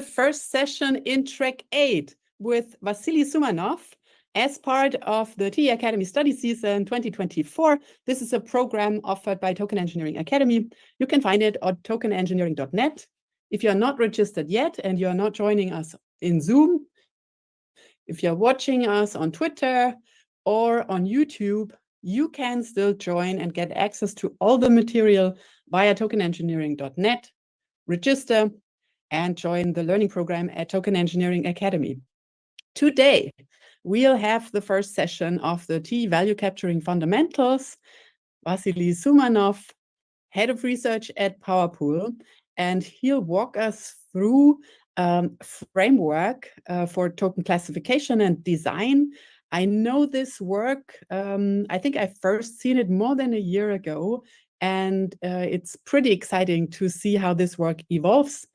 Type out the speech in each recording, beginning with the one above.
first session in track 8 with Vasily Sumanov as part of the TE Academy Study Season 2024. This is a program offered by Token Engineering Academy. You can find it on tokenengineering.net. If you're not registered yet and you're not joining us in Zoom, if you're watching us on Twitter or on YouTube, you can still join and get access to all the material via tokenengineering.net, register, and join the learning program at Token Engineering Academy. Today, we'll have the first session of the T Value Capturing Fundamentals. Vasily Sumanov, Head of Research at PowerPool, and he'll walk us through framework for token classification and design. I know this work, I think I first seen it more than a year ago, and it's pretty exciting to see how this work evolves.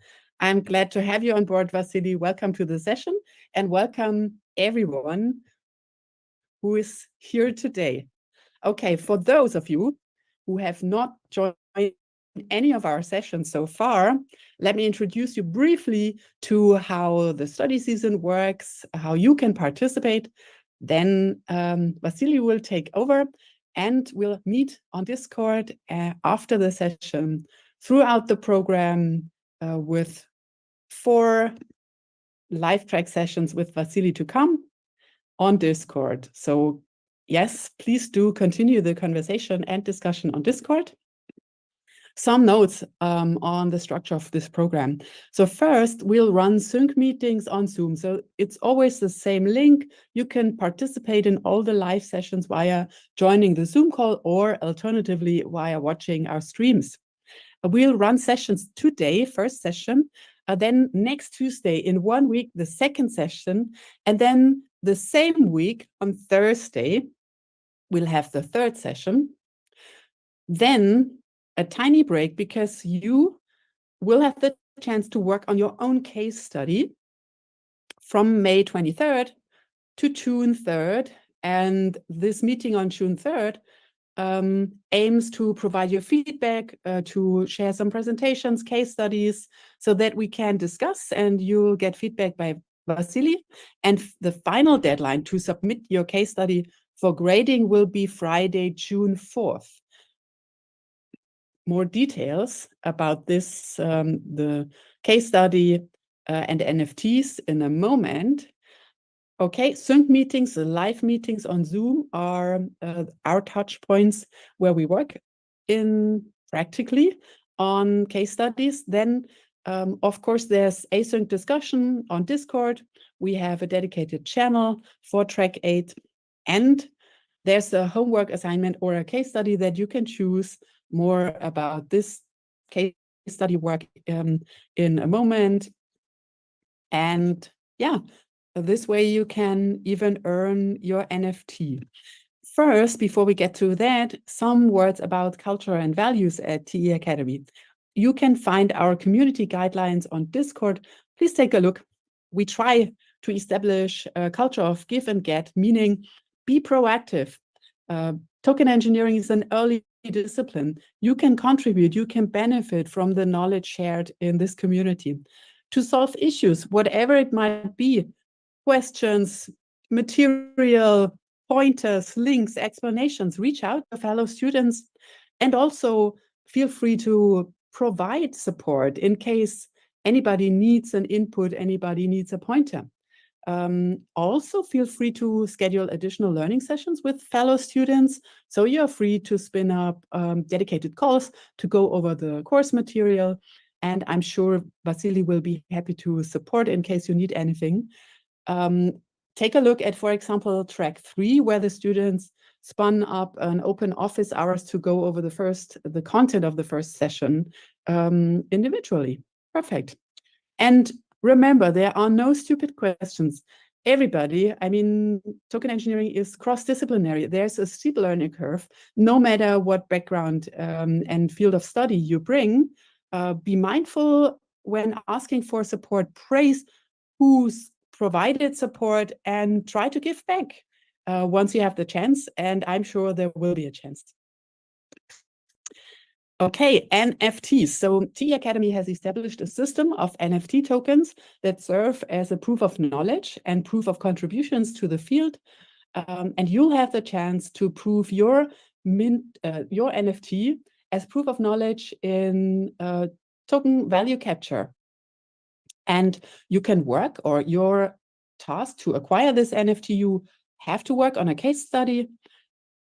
I'm glad to have you on board, Vasily. Welcome to the session, and welcome everyone who is here today. Okay, for those of you who have not joined any of our sessions so far, let me introduce you briefly to how the study season works, how you can participate. Then Vasily will take over and we'll meet on Discord after the session throughout the program with 4 live track sessions with Vasily to come on Discord. So yes, please do continue the conversation and discussion on Discord. Some notes on the structure of this program. So first, we'll run sync meetings on Zoom. So it's always the same link. You can participate in all the live sessions via joining the Zoom call or alternatively via watching our streams. We'll run sessions today, first session, then next Tuesday in 1 week, the second session, and then the same week on Thursday, we'll have the third session. Then a tiny break because you will have the chance to work on your own case study from May 23rd to June 3rd. And this meeting on June 3rd aims to provide your feedback, to share some presentations, case studies, so that we can discuss and you'll get feedback by Vasily. And the final deadline to submit your case study for grading will be Friday, June 4th. More details about this, the case study and NFTs in a moment. Okay, sync meetings, the live meetings on Zoom are our touch points where we work in practically on case studies. Then, of course, there's async discussion on Discord. We have a dedicated channel for track 8. And there's a homework assignment or a case study that you can choose. More about this case study work in a moment. And yeah, this way you can even earn your NFT. First, before we get to that, some words about culture and values at TE Academy. You can find our community guidelines on Discord. Please take a look. We try to establish a culture of give and get, meaning be proactive. Token engineering is an early discipline. You can contribute, you can benefit from the knowledge shared in this community. To solve issues, whatever it might be, questions, material, pointers, links, explanations, reach out to fellow students, and also feel free to provide support in case anybody needs an input, anybody needs a pointer. Also feel free to schedule additional learning sessions with fellow students. So you're free to spin up dedicated calls to go over the course material. And I'm sure Vasily will be happy to support in case you need anything. Take a look at, for example, track 3, where the students spun up an open office hours to go over the content of the first session individually. Perfect. And remember, there are no stupid questions. Everybody, I mean, token engineering is cross-disciplinary. There's a steep learning curve. No matter what background and field of study you bring, be mindful when asking for support. Praise who's provided support and try to give back once you have the chance. And I'm sure there will be a chance. Okay, NFTs. So TE Academy has established a system of NFT tokens that serve as a proof of knowledge and proof of contributions to the field. And you'll have the chance to prove your NFT as proof of knowledge in token value capture. And you can work, or your task to acquire this NFT, you have to work on a case study.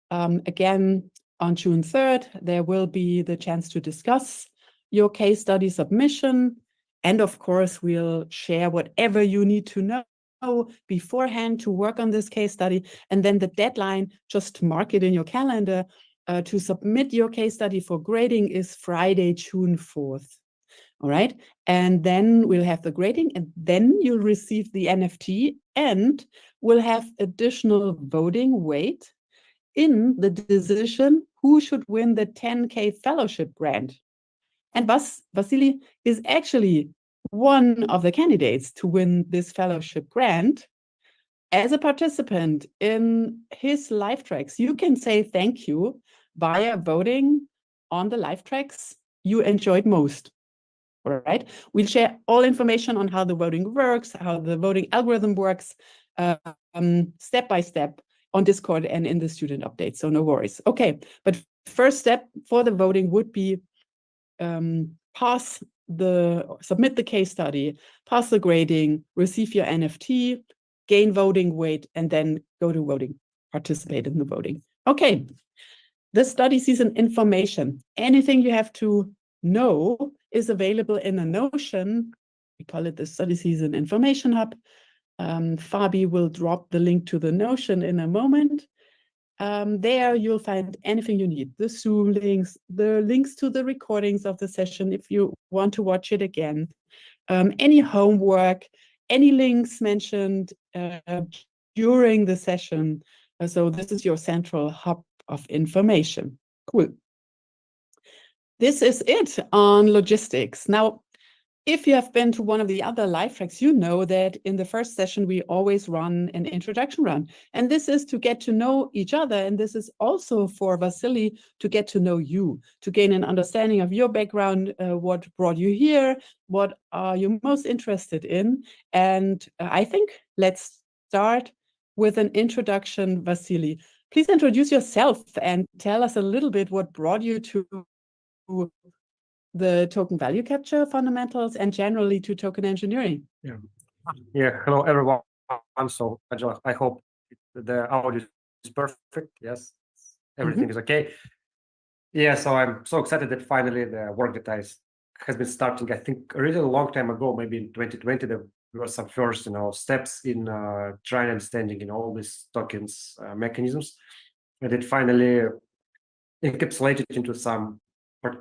Again, on June 3rd, there will be the chance to discuss your case study submission. And of course, we'll share whatever you need to know beforehand to work on this case study. And then the deadline, just mark it in your calendar, to submit your case study for grading is Friday, June 4th. All right. And then we'll have the grading, and then you'll receive the NFT, and we'll have additional voting weight in the decision who should win the 10K fellowship grant. And Vasily is actually one of the candidates to win this fellowship grant. As a participant in his live tracks, you can say thank you via voting on the live tracks you enjoyed most. All right. We'll share all information on how the voting works, how the voting algorithm works, step by step on Discord and in the student update. So no worries. Okay. But first step for the voting would be submit the case study, pass the grading, receive your NFT, gain voting weight, and then go to voting, participate in the voting. Okay. The study season information. Anything you have to know is available in a Notion. We call it the Study Season Information Hub. Fabi will drop the link to the Notion in a moment. There you'll find anything you need, the Zoom links, the links to the recordings of the session if you want to watch it again, any homework, any links mentioned during the session. So this is your central hub of information. Cool. This is it on logistics. Now, if you have been to one of the other live tracks, you know that in the first session, we always run an introduction run. And this is to get to know each other. And this is also for Vasily to get to know you, to gain an understanding of your background, what brought you here, what are you most interested in. And I think let's start with an introduction, Vasily. Please introduce yourself and tell us a little bit what brought you to the token value capture fundamentals and generally to token engineering. Yeah. Hello, everyone. So I hope the audio is perfect. Yes, everything is okay. Yeah. So I'm so excited that finally the work that has been starting. I think already a long time ago, maybe in 2020, there were some first, steps in trying understanding all these tokens mechanisms, and it finally encapsulated into some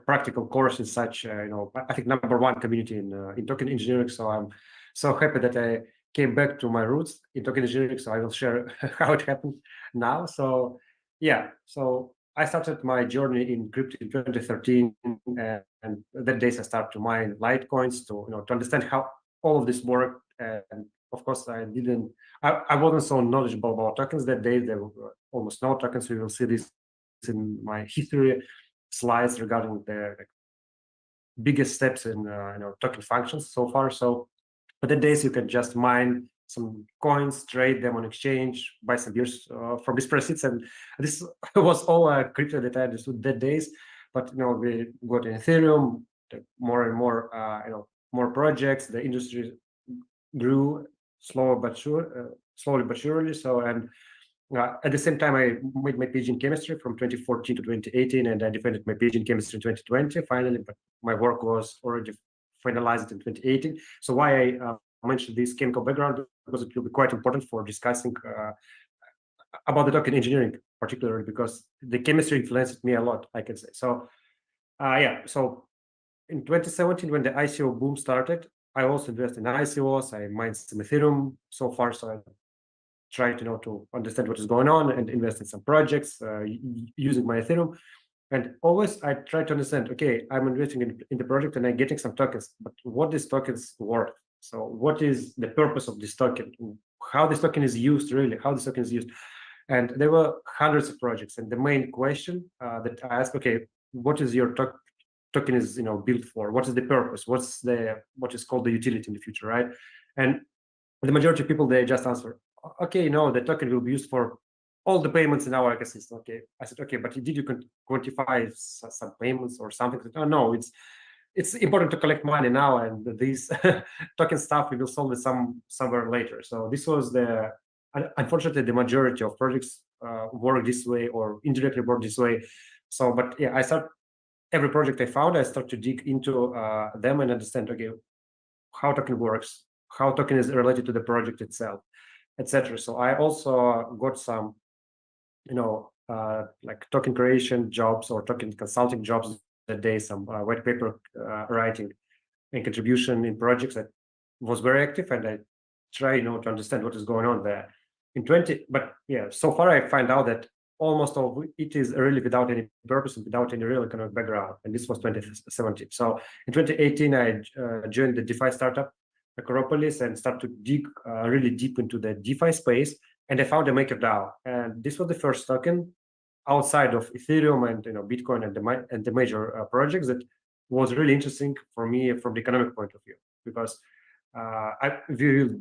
practical courses, such I think #1 community in token engineering. So I'm so happy that I came back to my roots in token engineering. So I will share how it happened now. So yeah, so I started my journey in crypto in 2013, and that days I started to mine Litecoins to understand how all of this worked. And of course, I wasn't so knowledgeable about tokens that day. There were almost no tokens. We will see this in my history slides regarding the biggest steps in token functions so far. So for the days you can just mine some coins, trade them on exchange, buy some beers from these proceeds, and this was all crypto that I understood that days. But we got in Ethereum, more and more more projects. The industry grew slowly but surely. So and at the same time, I made my PhD in chemistry from 2014 to 2018, and I defended my PhD in chemistry in 2020 finally, but my work was already finalized in 2018. So why I mentioned this chemical background, because it will be quite important for discussing about the token engineering, particularly because the chemistry influenced me a lot, I can say. So yeah, so in 2017, when the ICO boom started, I also invested in ICOs. I mined some Ethereum so far, so I try to understand what is going on and invest in some projects using my Ethereum. And always I try to understand, okay, I'm investing in the project and I'm getting some tokens, but what this tokens worth? So what is the purpose of this token? How this token is used, really, how this token is used? And there were hundreds of projects. And the main question that I asked, okay, what is your token is built for, what is the purpose, what is called the utility in the future, right? And the majority of people, they just answer, okay, the token will be used for all the payments in our ecosystem. Okay, I said, okay, but did you quantify some payments or something? Oh no, it's important to collect money now, and these token stuff we will solve it somewhere later. So this was unfortunately the majority of projects work this way or indirectly work this way. So, but yeah, every project I found, I start to dig into them and understand, okay, how token works, how token is related to the project itself, etc. So I also got some, like token creation jobs or token consulting jobs that day, some white paper writing and contribution in projects that was very active, and I try, to understand what is going on there. But yeah, so far I find out that almost all it is really without any purpose and without any real economic background. And this was 2017. So in 2018, I joined the DeFi startup, Acropolis, and started to dig really deep into the DeFi space. And I found a MakerDAO. And this was the first token outside of Ethereum and Bitcoin and the major projects that was really interesting for me from the economic point of view, because we will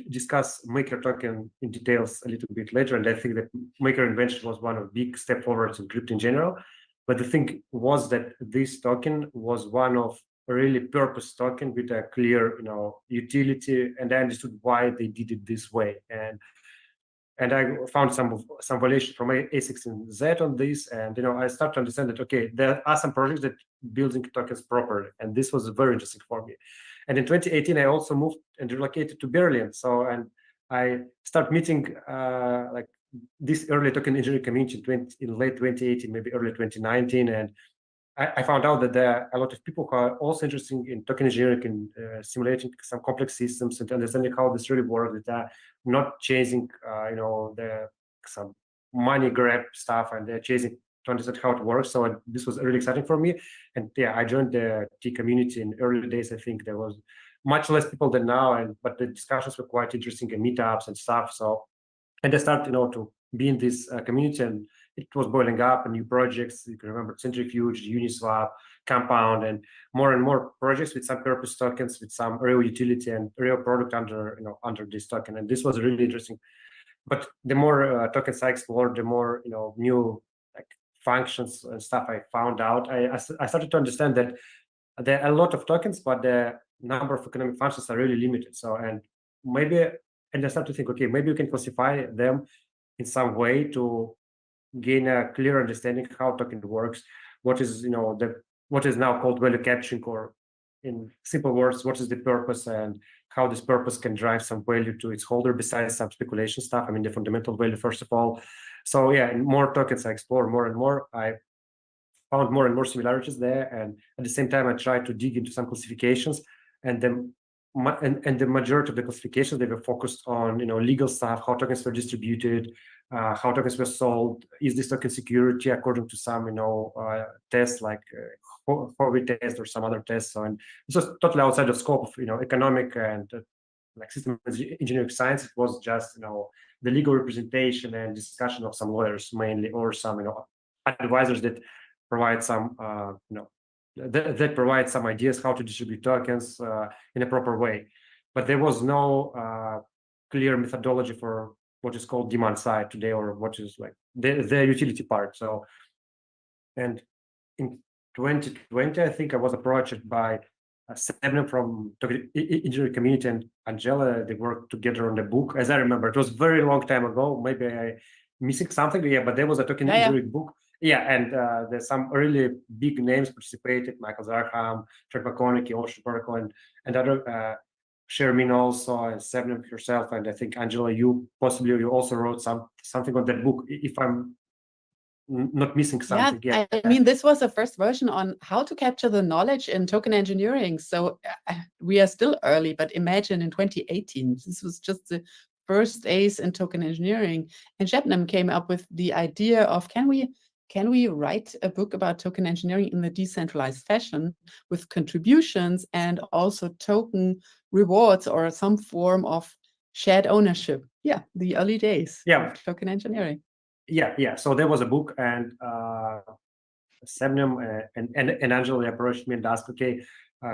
discuss Maker token in details a little bit later, and I think that Maker invention was one of big step forwards in crypto in general. But the thing was that this token was one of a really purpose token with a clear, utility, and I understood why they did it this way. And I found some valuation from A16Z on this, and I start to understand that okay, there are some projects that building tokens properly, and this was very interesting for me. And in 2018, I also moved and relocated to Berlin. So, and I start meeting like this early token engineering community in late 2018, maybe early 2019, and I found out that there are a lot of people who are also interested in token engineering and simulating some complex systems and understanding how this really works. That are not chasing, some money grab stuff, and they're chasing to understand how it works. So this was really exciting for me. And yeah, I joined the T community in early days. I think there was much less people than now, but the discussions were quite interesting and meetups and stuff. So, and I started, to be in this community, and it was boiling up and new projects. You can remember Centrifuge, Uniswap, Compound, and more projects with some purpose tokens, with some real utility and real product under this token. And this was really interesting. But the more tokens I explored, the more new like functions and stuff I found out. I started to understand that there are a lot of tokens, but the number of economic functions are really limited. So and I started to think, okay, maybe you can classify them in some way to gain a clear understanding how token works, what is what is now called value capturing, or in simple words, what is the purpose and how this purpose can drive some value to its holder besides some speculation stuff. I mean, the fundamental value first of all. So yeah, and more tokens I explore more and more, I found more and more similarities there, and at the same time I tried to dig into some classifications, and then the majority of the classifications, they were focused on legal stuff, how tokens were distributed, how tokens were sold, is this token security according to some tests like Howey test or some other tests. So, and this was totally outside of scope of economic and like system engineering science. It was just the legal representation and discussion of some lawyers mainly, or some advisors that provide some that provide some ideas how to distribute tokens in a proper way. But there was no clear methodology for what is called demand side today, or what is like the utility part. So, and in 2020, I think I was approached by Sumanov from engineering community and Angela. They worked together on the book. As I remember, it was a very long time ago. Maybe I missing something. Yeah, but there was a token engineering book. Yeah, and there's some really big names participated: Michael Zarham, Trent McConaughey, Ocean Oracle, and other Shermin also, and Sumanov yourself, and I think Angela, you also wrote something on that book. If I'm not missing something. Yeah, I mean, this was the first version on how to capture the knowledge in token engineering. So we are still early, but imagine in 2018, this was just the first ace in token engineering. And Shebnam came up with the idea of, can we write a book about token engineering in the decentralized fashion with contributions and also token rewards or some form of shared ownership? Yeah, the early days of token engineering. Yeah. So there was a book, and Semnem and Angela approached me and asked, okay,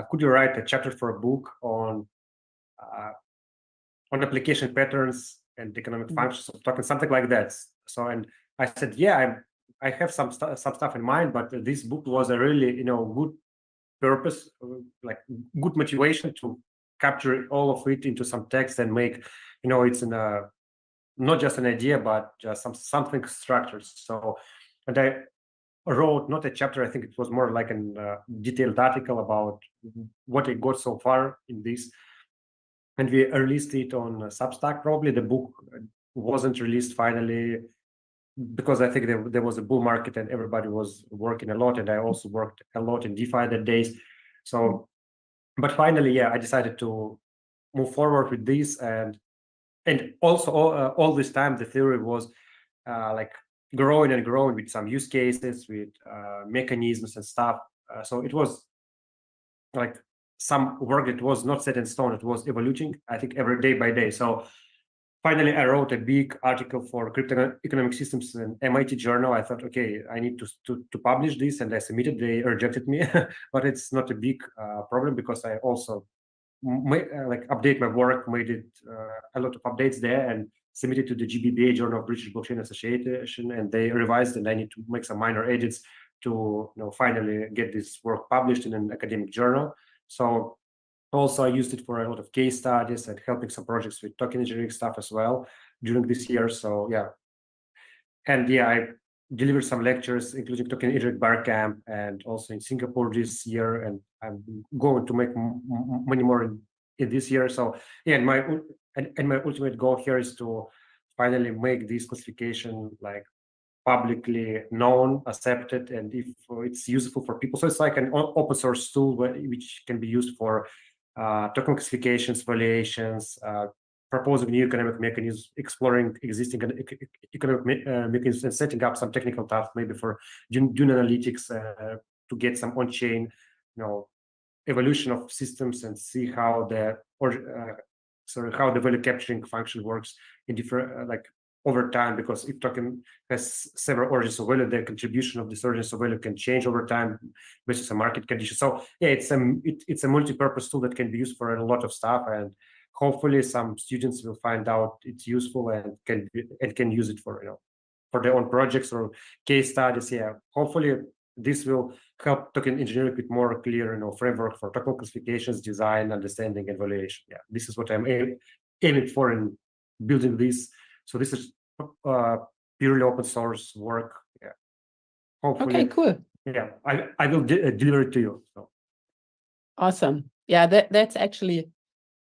could you write a chapter for a book on application patterns and economic functions of tokens, something like that. So, and I said, yeah, I have some stuff in mind, but this book was a really, good purpose, like good motivation to capture all of it into some text and make, it's not just an idea, but just something structured. So, and I wrote not a chapter, I think it was more like a detailed article about what I got so far in this. And we released it on Substack. Probably the book wasn't released finally because I think there was a bull market and everybody was working a lot, and I also worked a lot in DeFi that days. So, but finally, yeah, I decided to move forward with this, and also all this time the theory was like growing and growing with some use cases, with mechanisms and stuff. So it was like some work that was not set in stone. It was evolving, I think, every day by day. So finally, I wrote a big article for Crypto Economic Systems in MIT journal. I thought, okay, I need to publish this, and I submitted. They rejected me, but it's not a big problem because I also update my work, made it a lot of updates there, and submitted to the GBBA, Journal of British Blockchain Association, and they revised, and I need to make some minor edits to finally get this work published in an academic journal. So also I used it for a lot of case studies and helping some projects with token engineering stuff as well during this year. So yeah, and yeah, I delivered some lectures, including token engineering barcamp, and also in Singapore this year, and I'm going to make many more in this year. So yeah, and my ultimate goal here is to finally make this classification like publicly known, accepted, and if it's useful for people. So it's like an open source tool which can be used for token classifications, valuations, proposing new economic mechanisms, exploring existing economic mechanisms, and setting up some technical tasks, maybe for doing analytics to get some on-chain, evolution of systems and see how how the value capturing function works in different over time, because if token has several origins of value, the contribution of this origins of value can change over time based on market conditions. So yeah, it's a multi-purpose tool that can be used for a lot of stuff, and hopefully some students will find out it's useful and can use it for for their own projects or case studies. Yeah, hopefully this will help token engineering with more clear framework for token classifications, design, understanding, and valuation. Yeah, this is what I'm aiming for in building this. So this is purely open source work. Yeah. Hopefully. Okay, cool. Yeah, I will deliver it to you. So. Awesome. Yeah, that's actually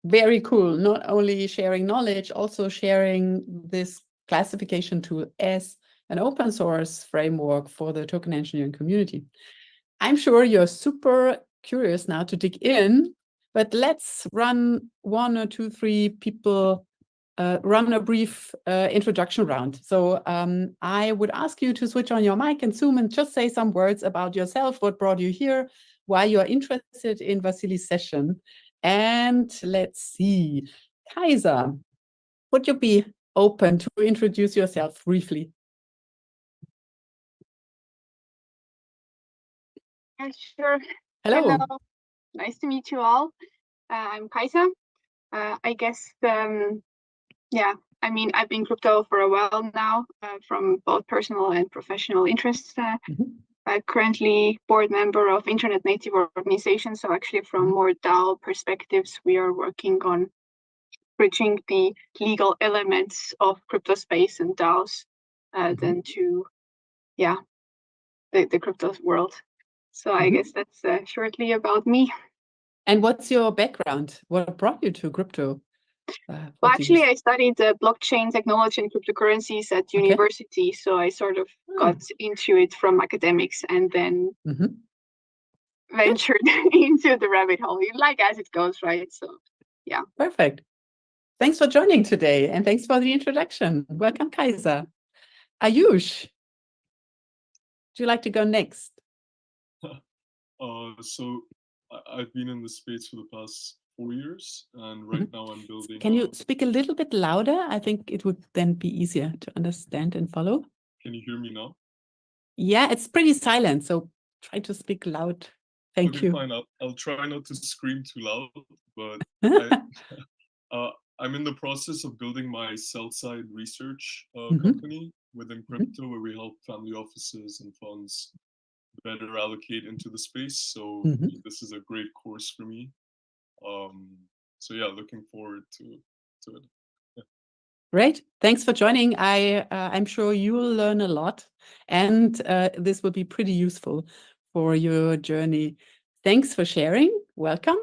very cool. Not only sharing knowledge, also sharing this classification tool as an open source framework for the token engineering community. I'm sure you're super curious now to dig in, but let's run 1 or 2, 3 people run a brief introduction round. So I would ask you to switch on your mic and Zoom and just say some words about yourself, what brought you here, why you are interested in Vasily's session. And let's see, Kaiser, would you be open to introduce yourself briefly? Yeah, sure. Hello. Hello. Nice to meet you all. I'm Kaiser. I guess, yeah, I mean, I've been crypto for a while now, from both personal and professional interests. Currently board member of Internet Native Organization. So actually from more DAO perspectives, we are working on bridging the legal elements of crypto space and DAOs then to, yeah, the crypto world. So I guess that's shortly about me. And what's your background? What brought you to crypto? Well, actually, I studied blockchain technology and cryptocurrencies at university. So I sort of got into it from academics and then ventured into the rabbit hole, like as it goes, right? So, yeah. Perfect. Thanks for joining today. And thanks for the introduction. Welcome, Kaiser. Ayush, would you like to go next? So I've been in the space for the past 4 years, and right now I'm building. Can you speak a little bit louder? I think it would then be easier to understand and follow. Can you hear me now? Yeah, it's pretty silent, so try to speak loud. Thank Okay, you. fine. I'll try not to scream too loud, but I'm in the process of building my sell-side research company within crypto, where we help family offices and funds better allocate into the space. So this is a great course for me. So yeah, looking forward to it. Yeah. Great. Thanks for joining. I'm sure you will learn a lot, and this will be pretty useful for your journey. Thanks for sharing. Welcome.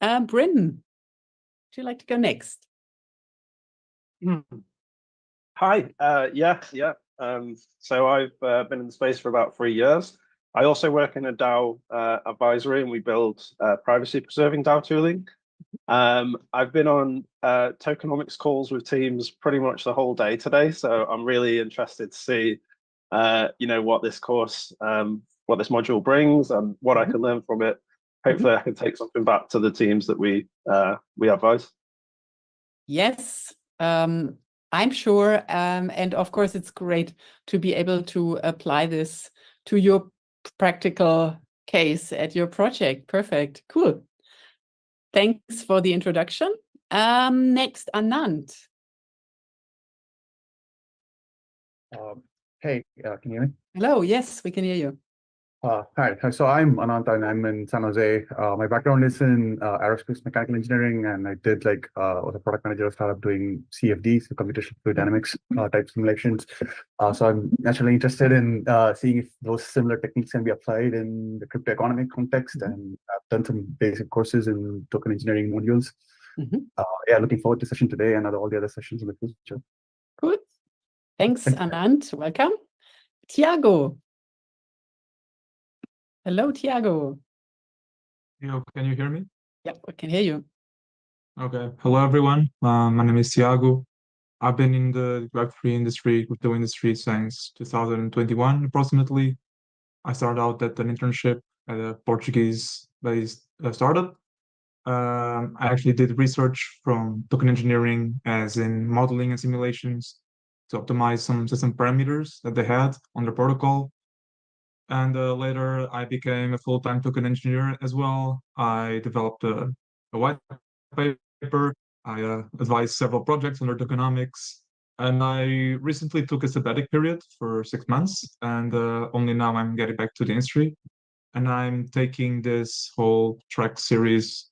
Bryn, would you like to go next? Hi. Yeah. So I've been in the space for about 3 years. I also work in a DAO advisory, and we build privacy-preserving DAO tooling. I've been on tokenomics calls with teams pretty much the whole day today, so I'm really interested to see, what this course, what this module brings, and what I can learn from it. Hopefully, I can take something back to the teams that we advise. Yes, I'm sure, and of course, it's great to be able to apply this to your practical case at your project. Perfect. Cool. Thanks for the introduction. Next, Anand. Hey, can you hear me? Hello. Yes, we can hear you. Hi. So I'm Anant, and I'm in San Jose. My background is in aerospace mechanical engineering, and I did was a product manager of a startup doing CFD, so computational fluid dynamics type simulations. So I'm naturally interested in seeing if those similar techniques can be applied in the crypto economy context, and I've done some basic courses in token engineering modules. Yeah, looking forward to session today and all the other sessions in the future. Good. Thanks, Anand. Welcome. Tiago. Hello, Tiago. Yo, can you hear me? Yeah, we can hear you. Okay. Hello, everyone. My name is Tiago. I've been in the Web3 industry, crypto industry since 2021, approximately. I started out at an internship at a Portuguese-based startup. I actually did research from token engineering, as in modeling and simulations, to optimize some system parameters that they had on their protocol. And later, I became a full-time token engineer as well. I developed a white paper. I advised several projects under tokenomics. And I recently took a sabbatic period for 6 months. And only now I'm getting back to the industry. And I'm taking this whole track series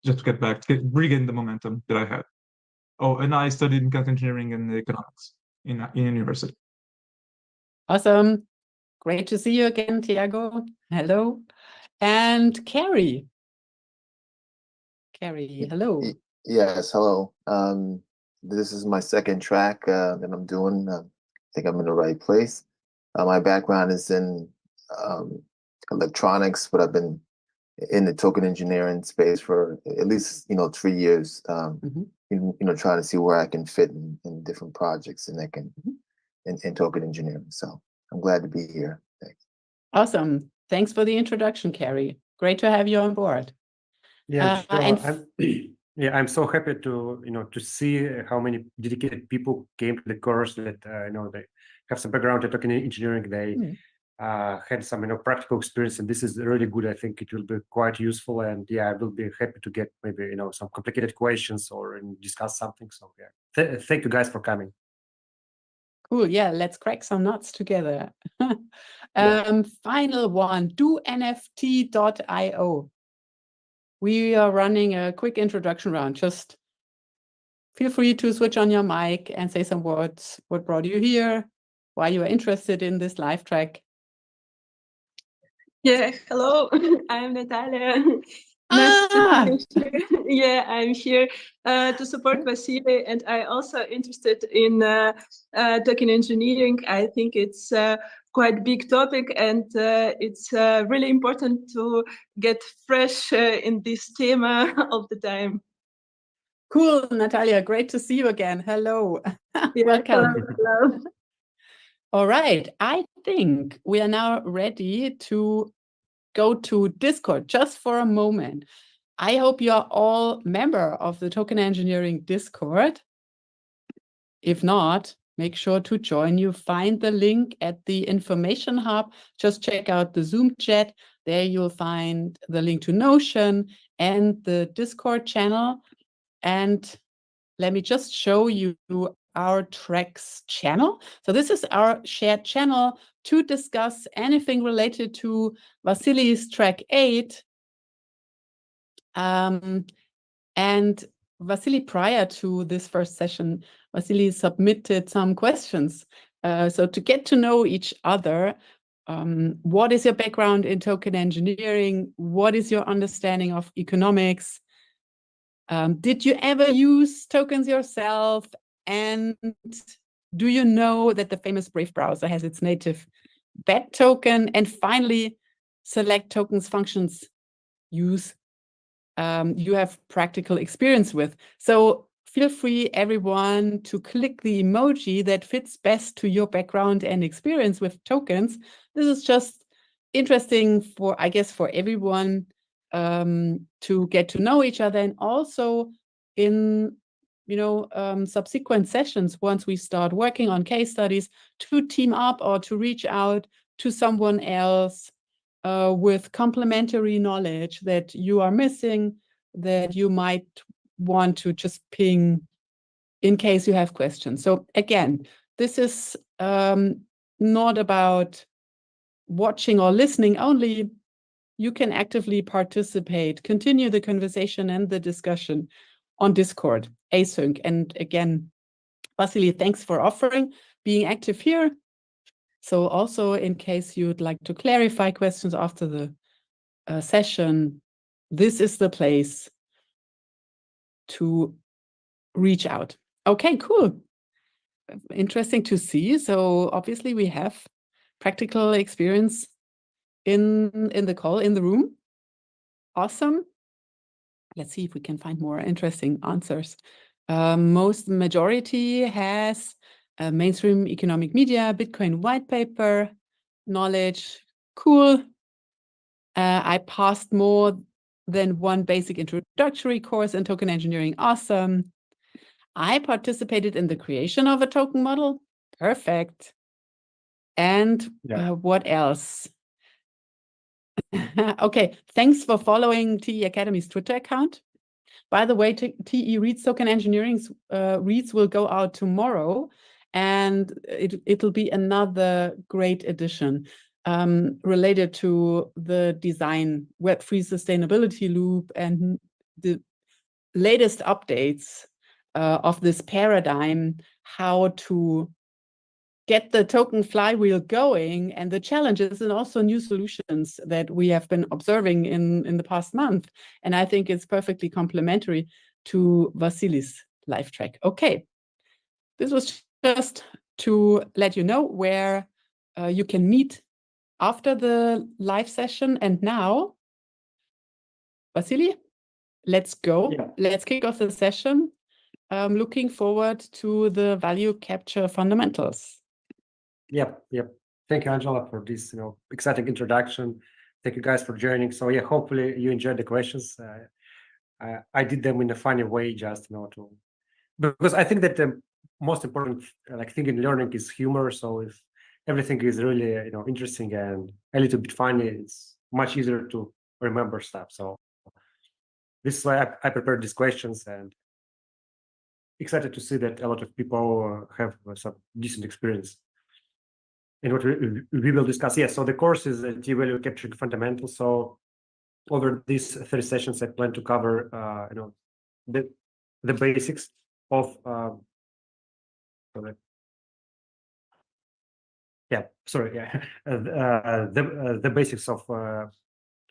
just to get back, to regain the momentum that I had. Oh, and I studied mechanical engineering and economics in university. Awesome. Great to see you again, Tiago. Hello. And Carrie. Carrie, hello. Yes, hello. This is my second track that I'm doing. I think I'm in the right place. My background is in electronics, but I've been in the token engineering space for at least 3 years. Trying to see where I can fit in different projects in token engineering. So I'm glad to be here. Thanks. Awesome. Thanks for the introduction, Carrie. Great to have you on board. Yeah, I'm so happy to see how many dedicated people came to the course that they have some background in token engineering. They had some practical experience, and this is really good. I think it will be quite useful, and yeah, I will be happy to get maybe some complicated questions or discuss something. So yeah, thank you guys for coming. Cool. Yeah, let's crack some nuts together. Final one, donft.io. We are running a quick introduction round. Just feel free to switch on your mic and say some words. What brought you here? Why you are interested in this live track? Yeah, hello, I'm Natalia. Nice to be here. Yeah, I'm here to support Vasily, and I also interested in token engineering. I think it's quite a big topic, and it's really important to get fresh in this theme all the time. Cool, Natalia. Great to see you again. Hello. Yeah, welcome. hello. All right. I think we are now ready to go to Discord just for a moment. I hope you are all member of the Token Engineering Discord. If not, make sure to join. You find the link at the information hub. Just check out the Zoom chat. There you'll find the link to Notion and the Discord channel. And let me just show you our tracks channel. So this is our shared channel to discuss anything related to Vasily's track 8. And Vasily, prior to this first session, Vasily submitted some questions. So to get to know each other, what is your background in token engineering? What is your understanding of economics? Did you ever use tokens yourself? And do you know that the famous Brave browser has its native BET token? And finally, select tokens functions use you have practical experience with. So feel free, everyone, to click the emoji that fits best to your background and experience with tokens. This is just interesting for, I guess, for everyone to get to know each other, and also in subsequent sessions, once we start working on case studies, to team up or to reach out to someone else with complementary knowledge that you are missing, that you might want to just ping in case you have questions. So again, this is not about watching or listening only. You can actively participate, continue the conversation and the discussion on Discord, async. And again, Vasily, thanks for being active here. So also, in case you'd like to clarify questions after the session, this is the place to reach out. Okay, cool. Interesting to see. So obviously we have practical experience in the call, in the room. Awesome. Let's see if we can find more interesting answers. Majority has mainstream economic media, Bitcoin white paper, knowledge. Cool. I passed more than one basic introductory course in token engineering. Awesome. I participated in the creation of a token model. Perfect. And what else? Okay, thanks for following TE Academy's Twitter account. By the way, TE Reads Token Engineering's reads will go out tomorrow, and it'll be another great addition related to the design Web3 sustainability loop and the latest updates of this paradigm, how to get the token flywheel going, and the challenges and also new solutions that we have been observing in the past month. And I think it's perfectly complementary to Vasily's live track. Okay, this was just to let you know where you can meet after the live session. And now, Vasily, let's go. Yeah. Let's kick off the session. I'm looking forward to the value capture fundamentals. Yep. Thank you, Angela, for this exciting introduction. Thank you guys for joining. So yeah, hopefully you enjoyed the questions. I did them in a funny way, just because I think that the most important thing in learning is humor. So if everything is really interesting and a little bit funny, it's much easier to remember stuff. So this is why I prepared these questions, and excited to see that a lot of people have some decent experience. And what we will discuss, yes. So the course is T-value capturing fundamentals. So over these 3 sessions, I plan to cover, the basics of the basics of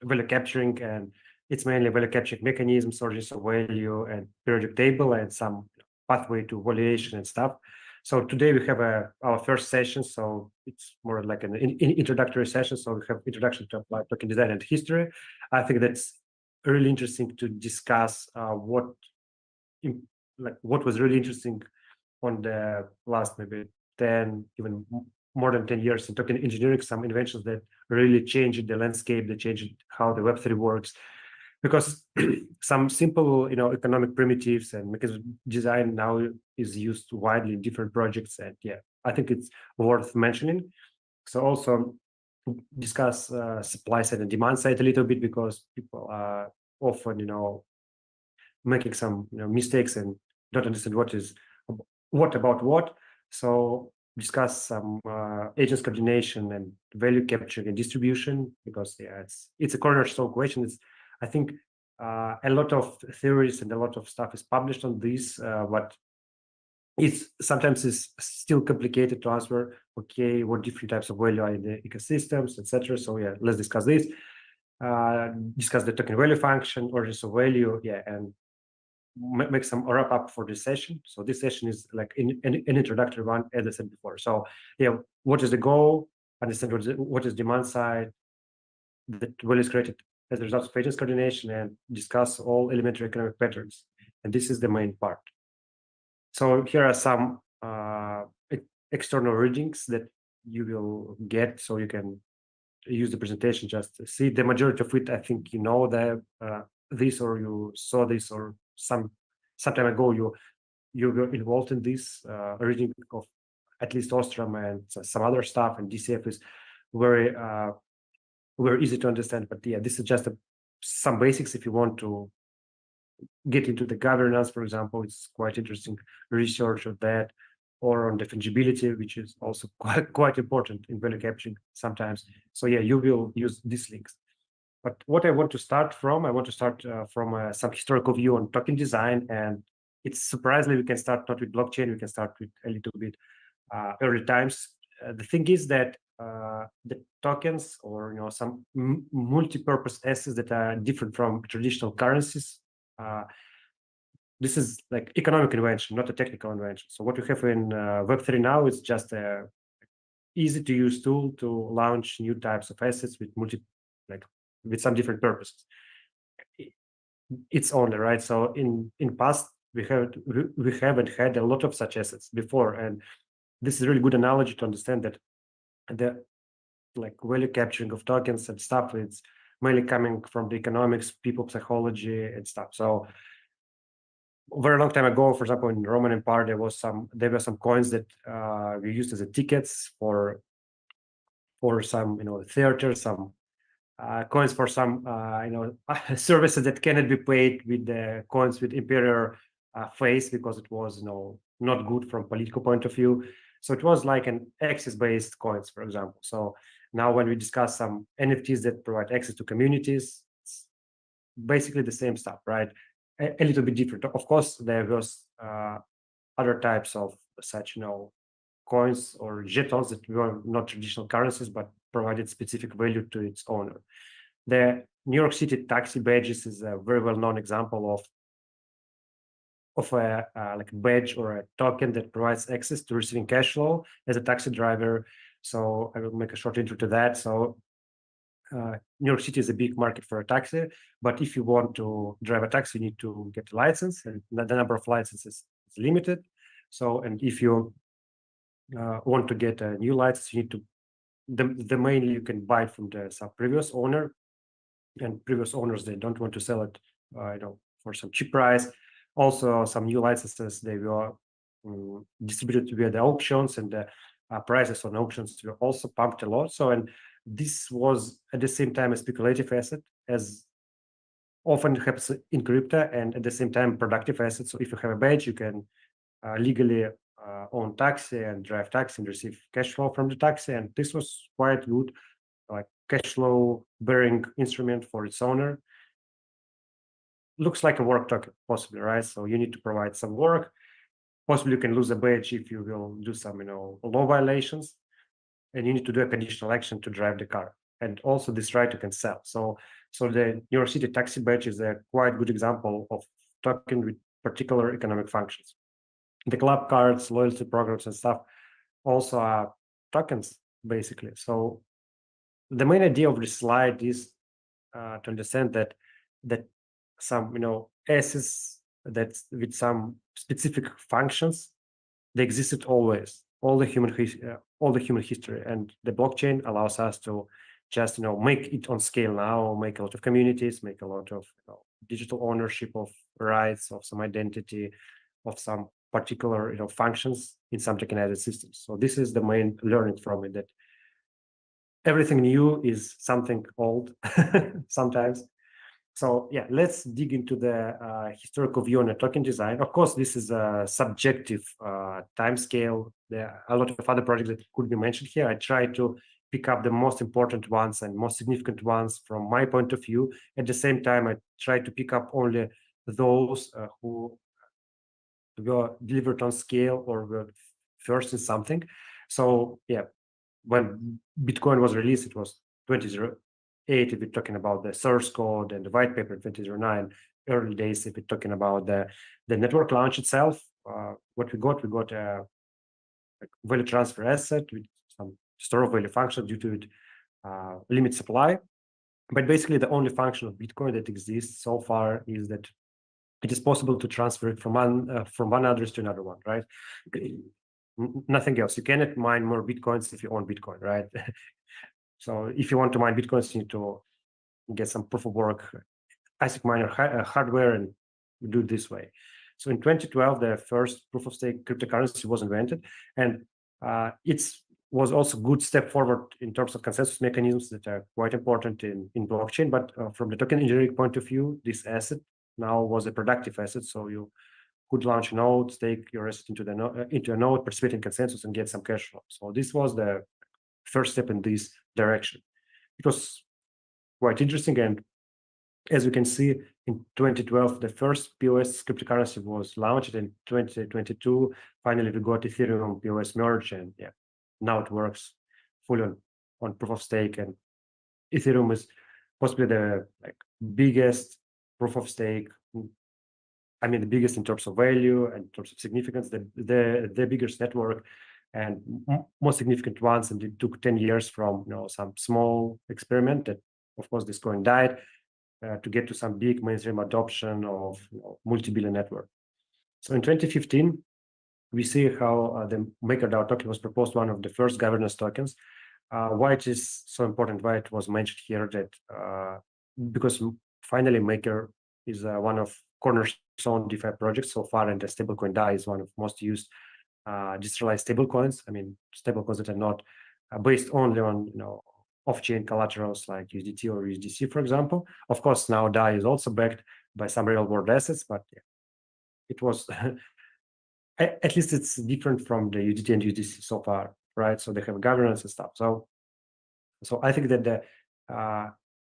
value capturing, and it's mainly value capturing mechanisms, sources of value, and periodic table, and some pathway to valuation and stuff. So today we have our first session, so it's more like an introductory session. So we have introduction to applied token design and history. I think that's really interesting to discuss what was really interesting on the last maybe 10, even more than 10 years in token engineering, some inventions that really changed the landscape, that changed how the Web3 works. because some simple, economic primitives and mechanism design now is used widely in different projects, and yeah, I think it's worth mentioning. So also discuss supply side and demand side a little bit, because people are often, making some mistakes and don't understand what about what. So discuss some agents coordination and value capture and distribution, because yeah, it's a cornerstone question. I think a lot of theories and a lot of stuff is published on this, but sometimes it's still complicated to answer. Okay, what different types of value are in the ecosystems, etc. So yeah, let's discuss this. Discuss the token value function, origins of value, yeah, and make some wrap up for this session. So this session is like an introductory one, as I said before. So yeah, what is the goal? Understand what is demand side, that value is created as a result of agents coordination, and discuss all elementary economic patterns. And this is the main part. So here are some external readings that you will get, so you can use the presentation just to see. The majority of it, I think this, or you saw this, or some time ago you were involved in this reading of at least Ostrom and some other stuff, and DCF is very easy to understand. But yeah, this is just some basics. If you want to get into the governance, for example, it's quite interesting research of that, or on the fungibility, which is also quite important in value capturing sometimes. So yeah, you will use these links. But what I want to start from, from some historical view on token design, and it's surprisingly we can start not with blockchain, we can start with a little bit early times. The thing is that the tokens, or some multi-purpose assets that are different from traditional currencies, this is like economic invention, not a technical invention. So what we have in Web3 now is just a easy to use tool to launch new types of assets with some different purposes. It's only right. So in past we haven't had a lot of such assets before, and this is a really good analogy to understand that the value capturing of tokens and stuff, it's mainly coming from the economics, people psychology and stuff. So a very long time ago, for example, in Roman Empire, there were some coins that were used as tickets for some theater, some coins for some services that cannot be paid with the coins with imperial face, because it was not good from political point of view. So it was like an access-based coins, for example. So now when we discuss some NFTs that provide access to communities, it's basically the same stuff, right? A little bit different. Of course, there was other types of such coins or jetons that were not traditional currencies, but provided specific value to its owner. The New York City taxi badges is a very well-known example of a badge or a token that provides access to receiving cash flow as a taxi driver. So I will make a short intro to that. So New York City is a big market for a taxi, but if you want to drive a taxi, you need to get a license, and the number of licenses is limited. So, and if you want to get a new license, you need to the mainly you can buy from some previous owner, and previous owners, they don't want to sell it for some cheap price. Also, some new licenses, they were distributed via the auctions, and the prices on auctions were also pumped a lot. So, and this was at the same time a speculative asset, as often happens in crypto, and at the same time productive asset. So if you have a badge, you can legally own taxi and drive taxi and receive cash flow from the taxi. And this was quite good, like cash flow bearing instrument for its owner. Looks like a work token, possibly, right? So you need to provide some work. Possibly you can lose a badge if you will do some, law violations, and you need to do a conditional action to drive the car. And also this right you can sell. So the New York City taxi badge is a quite good example of token with particular economic functions. The club cards, loyalty programs and stuff also are tokens, basically. So the main idea of this slide is to understand that some assets that with some specific functions, they existed always, all the human history, and the blockchain allows us to just make it on scale now, make a lot of communities, make a lot of digital ownership of rights, of some identity, of some particular functions in some tokenized systems. So this is the main learning from it, that everything new is something old sometimes. So yeah, let's dig into the historical view on a token design. Of course, this is a subjective time scale. There are a lot of other projects that could be mentioned here. I try to pick up the most important ones and most significant ones from my point of view. At the same time, I try to pick up only those who were delivered on scale or were first in something. So yeah, when Bitcoin was released, it was 2008. If we're talking about the source code and the white paper, 2009, early days. If we're talking about the network launch itself, what we got a value transfer asset with some store of value function due to it limit supply. But basically, the only function of Bitcoin that exists so far is that it is possible to transfer it from one address to another one, right? Nothing else. You cannot mine more Bitcoins if you own Bitcoin, right? So if you want to mine Bitcoins, you need to get some proof of work, ASIC miner hardware, and do it this way. So in 2012, the first proof of stake cryptocurrency was invented, and it was also a good step forward in terms of consensus mechanisms that are quite important in blockchain. But from the token engineering point of view, this asset now was a productive asset. So you could launch a node, stake your asset into a node, participate in consensus, and get some cash flow. So this was the first step in this direction. It was quite interesting, and as you can see, in 2012, the first POS cryptocurrency was launched. In 2022, finally we got Ethereum POS merge, and yeah, now it works fully on proof of stake. And Ethereum is possibly the biggest proof of stake. I mean, the biggest in terms of value and in terms of significance, the biggest network and most significant ones. And it took 10 years from some small experiment that, of course, this coin died, to get to some big mainstream adoption of multi-billion network. So in 2015, we see how the MakerDAO token was proposed, one of the first governance tokens. Why it is so important, why it was mentioned here, that because finally Maker is one of cornerstone DeFi projects so far, and the stablecoin DAI is one of most used decentralized stablecoins. I mean, stablecoins that are not based only on off-chain collaterals like USDT or USDC, for example. Of course, now DAI is also backed by some real-world assets, but yeah, it was at least it's different from the USDT and USDC so far, right? So they have governance and stuff. So I think that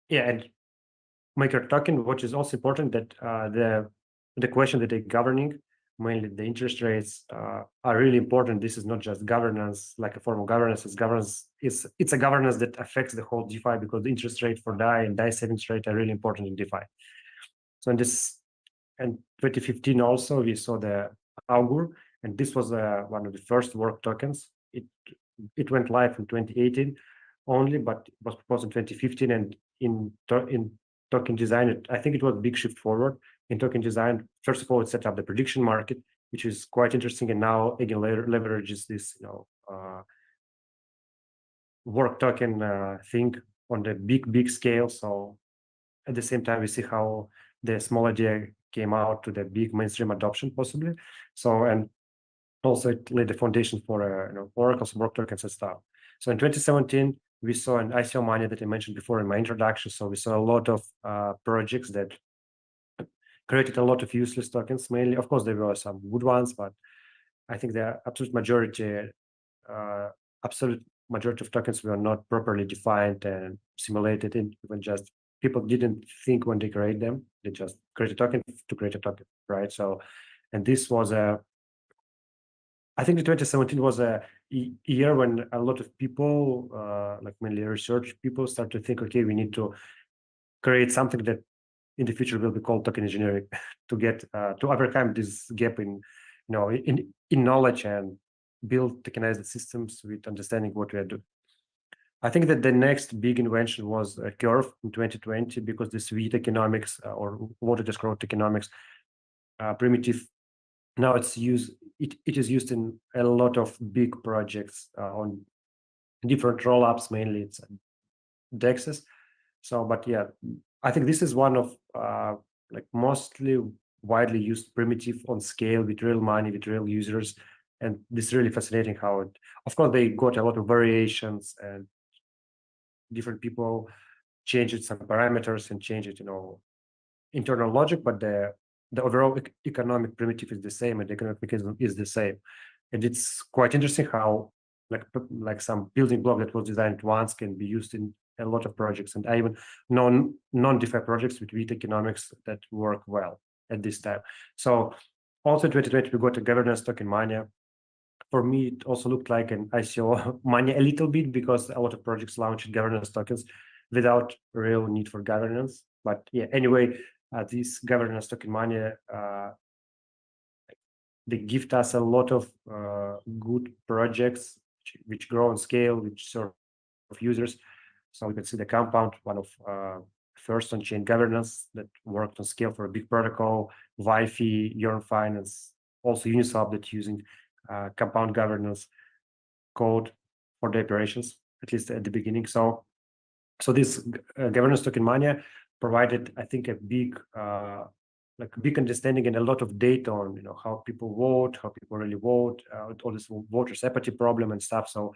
and Maker token, what is also important, that the question that they're governing, mainly the interest rates, are really important. This is not just governance, like a form of governance. It's a governance that affects the whole DeFi, because the interest rate for DAI and DAI savings rate are really important in DeFi. So in 2015 also, we saw the Augur, and this was one of the first work tokens. It went live in 2018 only, but it was proposed in 2015. And in token design, I think it was a big shift forward in token design. First of all, it set up the prediction market, which is quite interesting, and now again leverages this work token thing on the big scale. So at the same time, we see how the small idea came out to the big mainstream adoption possibly. So, and also it laid the foundation for oracles, work tokens and stuff. So in 2017, we saw an ICO money that I mentioned before in my introduction. So we saw a lot of projects that created a lot of useless tokens. Mainly, of course, there were some good ones, but I think the absolute majority of tokens were not properly defined and simulated. And even just people didn't think when they create them. They just create a token to create a token, right? So, and this was I think 2017 was a year when a lot of people, like mainly research people, start to think, okay, we need to create something that in the future will be called token engineering to get to overcome this gap in knowledge and build tokenized systems with understanding what we are doing. I think that the next big invention was a curve in 2020, because the sweet economics or what it is called economics primitive, now it's used. It is used in a lot of big projects on different rollups. Mainly, it's DEXs. So, but yeah, I think this is one of like mostly widely used primitive on scale with real money, with real users. And this is really fascinating how it, of course, they got a lot of variations and different people changed some parameters and changed, internal logic, but the overall economic primitive is the same and the economic mechanism is the same. And it's quite interesting how like some building block that was designed once can be used in a lot of projects, and I even non-DeFi projects with weak economics that work well at this time. So also in 2020 we got a governance token mania. For me, it also looked like an ICO mania a little bit because a lot of projects launched governance tokens without real need for governance. But yeah, anyway, this governance token mania, they gift us a lot of good projects which grow on scale, which serve users. So we can see the Compound, one of first on-chain governance that worked on scale for a big protocol, Wi-Fi, Yearn Finance, also Uniswap that using Compound governance code for the operations, at least at the beginning. So this governance token mania provided, I think, a big big understanding and a lot of data on how people vote, how people really vote, all this voters apathy problem and stuff. So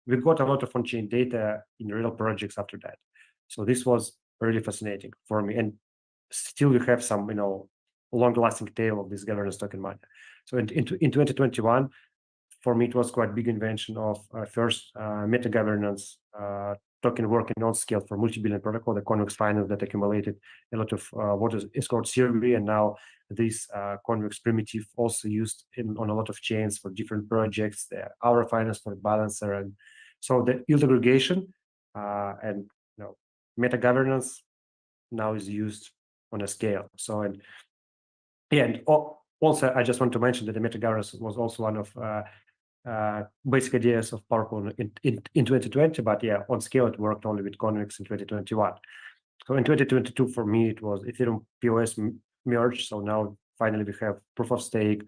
we got a lot of on-chain data in real projects after that. So this was really fascinating for me, and still we have some long-lasting tail of this governance token mania. So in 2021, for me it was quite big invention of first meta governance token working on scale for multi-billion protocol, the convex finance that accumulated a lot of what is called CRV, and now this convex primitive also used on a lot of chains for different projects, the Aura Finance for balancer, and so the yield aggregation and meta governance now is used on a scale. So and also I just want to mention that the meta governance was also one of basic ideas of PowerPoint in 2020, but yeah, on scale it worked only with convex in 2021. So in 2022, for me, it was Ethereum POS merge. So now finally we have proof of stake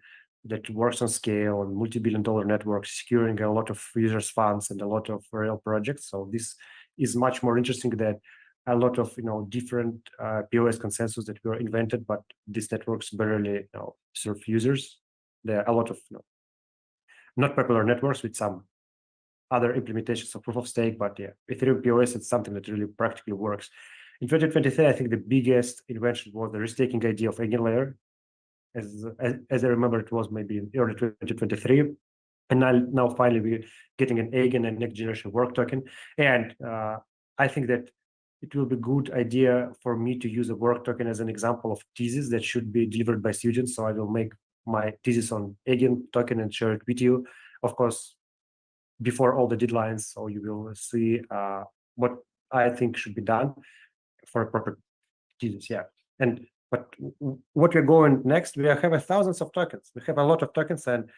that works on scale on multi-billion-dollar networks, securing a lot of users' funds and a lot of real projects. So this is much more interesting than a lot of different POS consensus that were invented, but these networks barely serve users. There are a lot of not popular networks with some other implementations of proof of stake, but yeah, Ethereum POS is something that really practically works. In 2023, I think the biggest invention was the restaking idea of EigenLayer. As I remember, it was maybe in early 2023. And now finally we're getting an Eigen and next generation work token. And I think that it will be a good idea for me to use a work token as an example of thesis that should be delivered by students. So I will make my thesis on Eigen token and share it with you, of course, before all the deadlines. So you will see what I think should be done for a proper thesis. Yeah. But what we're going next, we have thousands of tokens. We have a lot of tokens, and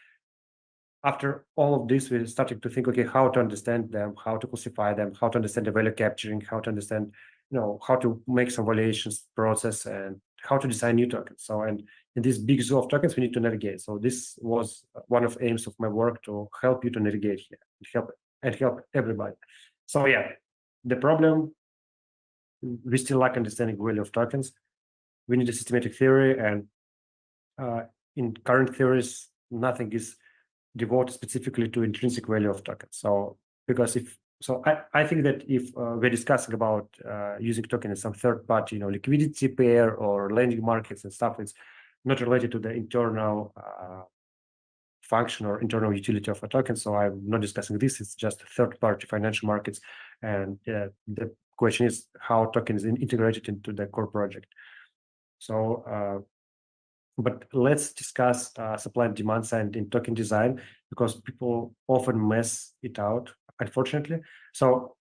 after all of this, we're starting to think, okay, how to understand them, how to classify them, how to understand the value capturing, how to understand, how to make some valuations process, and how to design new tokens. So, and in this big zoo of tokens, we need to navigate. So this was one of the aims of my work, to help you to navigate here and help everybody. So yeah, the problem, we still lack understanding value of tokens. We need a systematic theory, and in current theories, nothing is devoted specifically to intrinsic value of tokens. So because I think that if we're discussing about using token as some third party, liquidity pair or lending markets and stuff, it's not related to the internal function or internal utility of a token. So I'm not discussing this. It's just third party financial markets. And the question is how token is integrated into the core project. So, but let's discuss supply and demand side in token design, because people often mess it out, unfortunately. So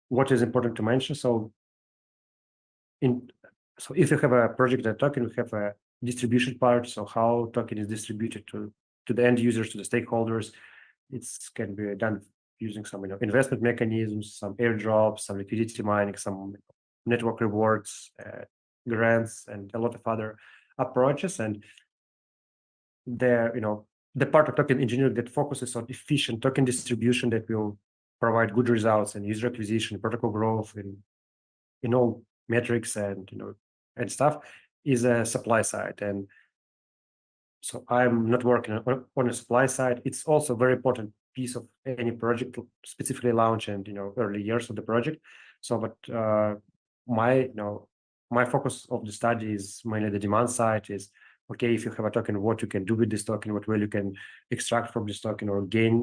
what is important to mention? So if you have a project and token, we have a distribution part. So how token is distributed to the end users, to the stakeholders. It can be done using some investment mechanisms, some airdrops, some liquidity mining, some network rewards, grants, and a lot of other approaches. And the part of token engineering that focuses on efficient token distribution that will provide good results in user acquisition, protocol growth, in all metrics and and stuff, is a supply side. And so I'm not working on a supply side. It's also a very important piece of any project, specifically launch and early years of the project. So, but my focus of the study is mainly the demand side. Is okay, if you have a token, what you can do with this token, what value you can extract from this token or gain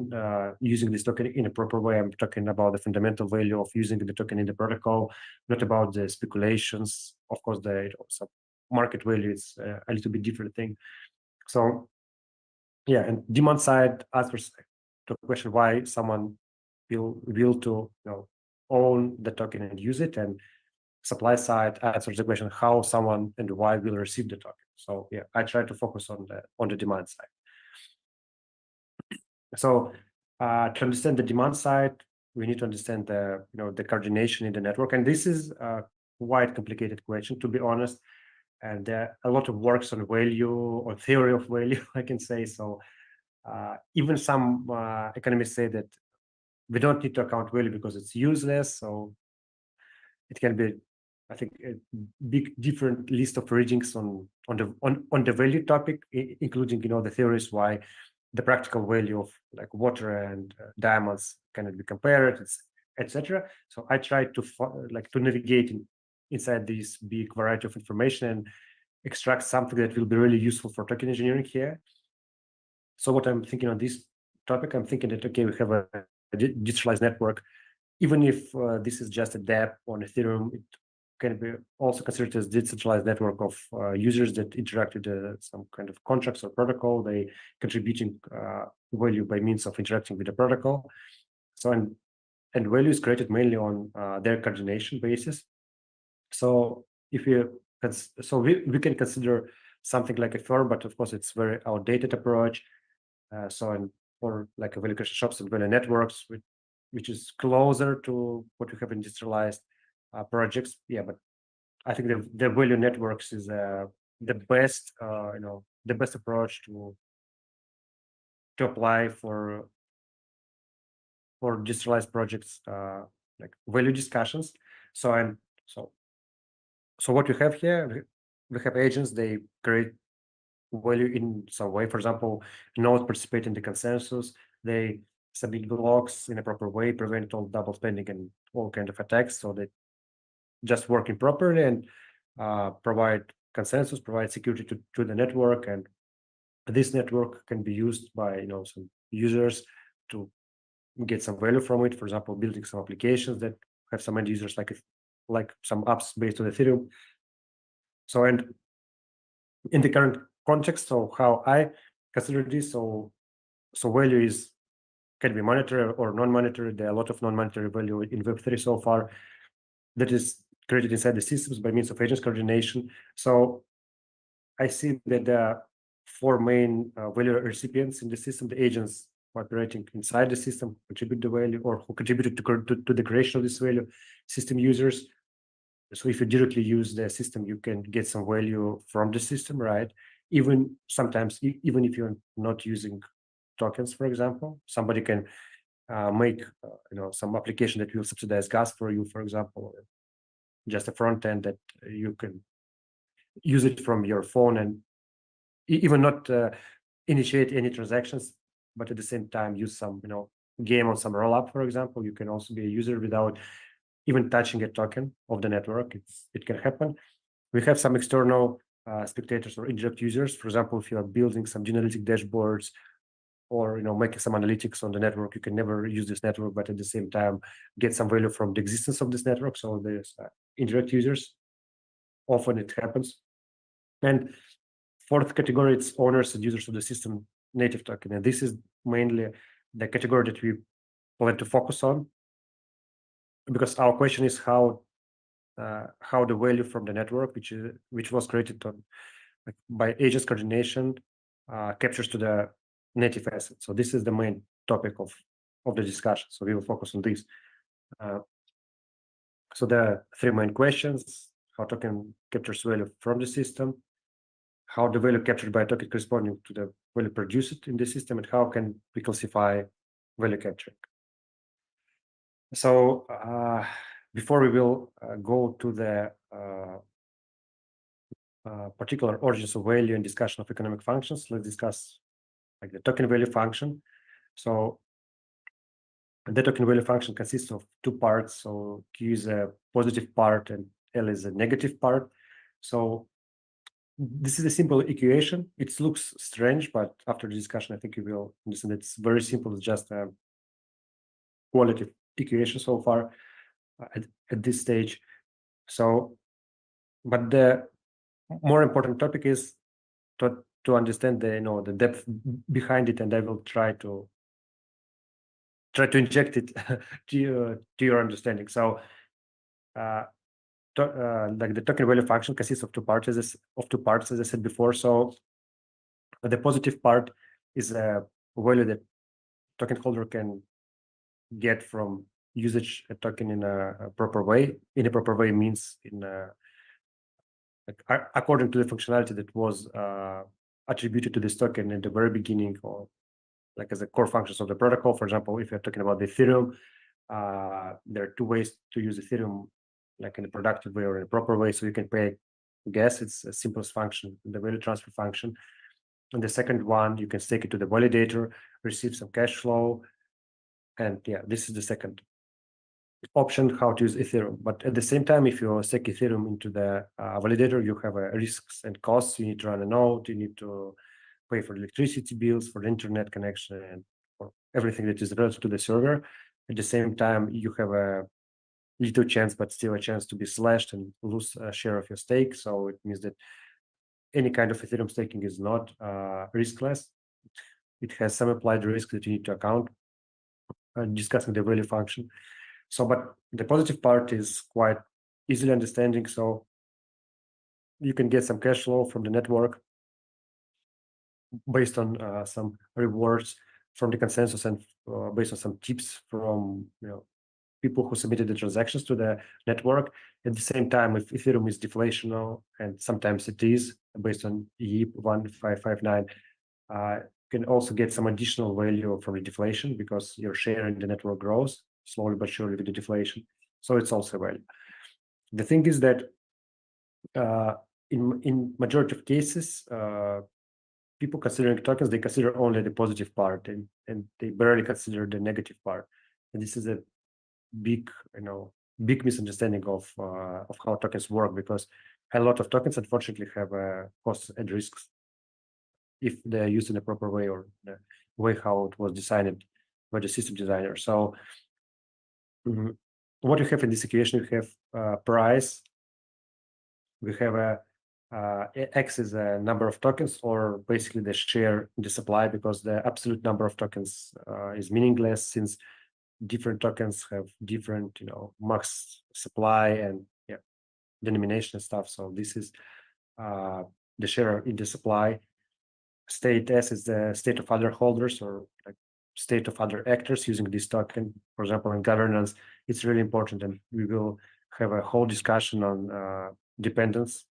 using this token in a proper way. I'm talking about the fundamental value of using the token in the protocol, not about the speculations. Of course, the some market value is a little bit different thing. So yeah, and demand side answers to the question why someone will to own the token and use it, and supply side answers the question how someone and why will receive the token. So yeah, I try to focus on the demand side. So to understand the demand side, we need to understand the the coordination in the network, and this is a quite complicated question, to be honest. And there are a lot of works on value or theory of value, I can say. So even some economists say that we don't need to account value because it's useless. So it can be, I think, a big different list of readings on the value topic, including the theories why the practical value of like water and diamonds cannot be compared, etc. So I try to to navigate inside this big variety of information and extract something that will be really useful for token engineering here. So what I'm thinking on this topic, I'm thinking that okay, we have a decentralized network. Even if this is just a dApp on Ethereum, it can be also considered as decentralized network of users that interact with some kind of contracts or protocol. They contributing value by means of interacting with the protocol. So and value is created mainly on their coordination basis. So if you we can consider something like a firm, but of course it's very outdated approach. Or like a value creation shops and value networks, which is closer to what we have in decentralized projects. Yeah, but I think the value networks is the best the best approach to apply for decentralized projects like value discussions. So what we have here, we have agents. They create value in some way. For example, nodes participate in the consensus. They submit blocks in a proper way, prevent all double spending and all kind of attacks. So they just working properly and provide consensus, provide security to the network. And this network can be used by some users to get some value from it. For example, building some applications that have some end users, like some apps based on Ethereum. So and in the current context, so how I consider this, so value can be monetary or non-monetary. There are a lot of non-monetary value in Web3 so far that is created inside the systems by means of agents coordination. So I see that there are four main value recipients in the system: the agents operating inside the system, contribute the value, or who contributed to the creation of this value, system users. So if you directly use the system, you can get some value from the system, right? Even sometimes, even if you're not using tokens, for example, somebody can make some application that will subsidize gas for you, for example, or just a front end that you can use it from your phone and even not initiate any transactions, but at the same time use some game on some rollup, for example. You can also be a user without even touching a token of the network. It can happen. We have some external spectators or indirect users. For example, if you are building some analytic dashboards or making some analytics on the network, you can never use this network, but at the same time get some value from the existence of this network. So there's indirect users. Often it happens. And fourth category, it's owners and users of the system native token. And this is mainly the category that we plan to focus on, because our question is how the value from the network, which was created by agents coordination, captures to the native asset. So this is the main topic of the discussion. So we will focus on this. So there are three main questions: how token captures value from the system, how the value captured by a token corresponding to the value produced in the system, and how can we classify value capturing. So before we will go to the particular origins of value and discussion of economic functions, let's discuss like the token value function. So the token value function consists of two parts. So Q is a positive part and L is a negative part. So this is a simple equation. It looks strange, but after the discussion, I think you will understand it's very simple. It's just a qualitative equation so far at this stage. So, but the more important topic is to understand the the depth behind it, and I will try to inject it to your understanding. So like the token value function consists of two parts, as I said before. So the positive part is a value that token holder can get from usage a token in a proper way. In a proper way means in according to the functionality that was attributed to this token in the very beginning, or like as a core functions of the protocol. For example, if you're talking about the Ethereum, there are two ways to use Ethereum, like in a productive way or in a proper way. So you can pay gas, it's the simplest function, the value transfer function. And the second one, you can stake it to the validator, receive some cash flow. And yeah, this is the second option, how to use Ethereum. But at the same time, if you stake Ethereum into the validator, you have risks and costs. You need to run a node, you need to pay for electricity bills, for the internet connection, and for everything that is related to the server. At the same time, you have a little chance, but still a chance to be slashed and lose a share of your stake. So it means that any kind of Ethereum staking is not riskless. It has some applied risk that you need to account, discussing the value function. So, but the positive part is quite easily understanding. So you can get some cash flow from the network based on some rewards from the consensus and based on some tips from people who submitted the transactions to the network. At the same time, if Ethereum is deflational, and sometimes it is based on EIP 1559, you can also get some additional value from the deflation because your share in the network grows slowly but surely with the deflation. So it's also value. The thing is that in majority of cases, people considering tokens, they consider only the positive part and they barely consider the negative part. And this is a big misunderstanding of how tokens work, because a lot of tokens unfortunately have costs and risks if they're used in a proper way or the way how it was designed by the system designer. So what you have in this equation, you have price, we have X is a number of tokens, or basically the share in the supply, because the absolute number of tokens is meaningless since different tokens have different, max supply and denomination and stuff. So this is the share in the supply. State S is the state of other holders, or like state of other actors using this token. For example, in governance, it's really important, and we will have a whole discussion on dependence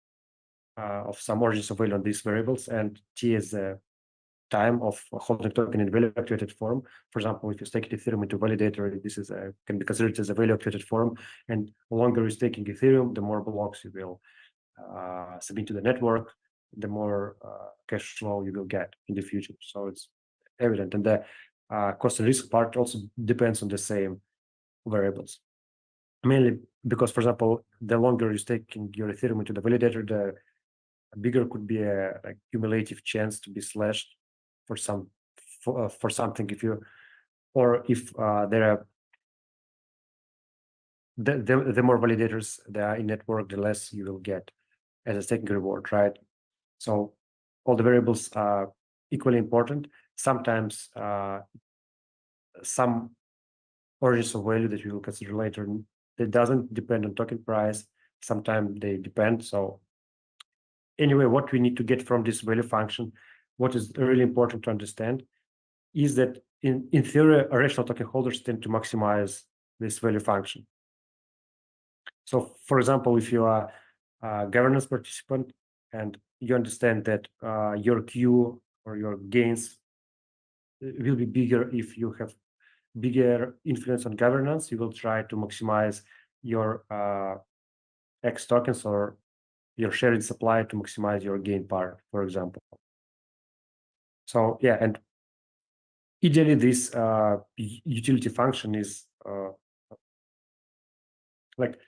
of some origins of value on these variables. And T is the time of holding token in value actuated form. For example, if you stake Ethereum into validator, this is can be considered as a value actuated form. And the longer you're staking Ethereum, the more blocks you will submit to the network, the more cash flow you will get in the future. So it's evident. And the cost and risk part also depends on the same variables. Mainly because, for example, the longer you're staking your Ethereum into the validator, the bigger could be a cumulative chance to be slashed for something. If you, or if there are the more validators there are in network, the less you will get as a staking reward, right? So all the variables are equally important. Sometimes some origins of value that we will consider later, it doesn't depend on token price. Sometimes they depend. So anyway, what we need to get from this value function, what is really important to understand, is that in theory, rational token holders tend to maximize this value function. So for example, if you are a governance participant and you understand that your Q or your gains will be bigger if you have bigger influence on governance, you will try to maximize your X tokens or your shared supply to maximize your gain power, for example. So yeah, and ideally this utility function is like,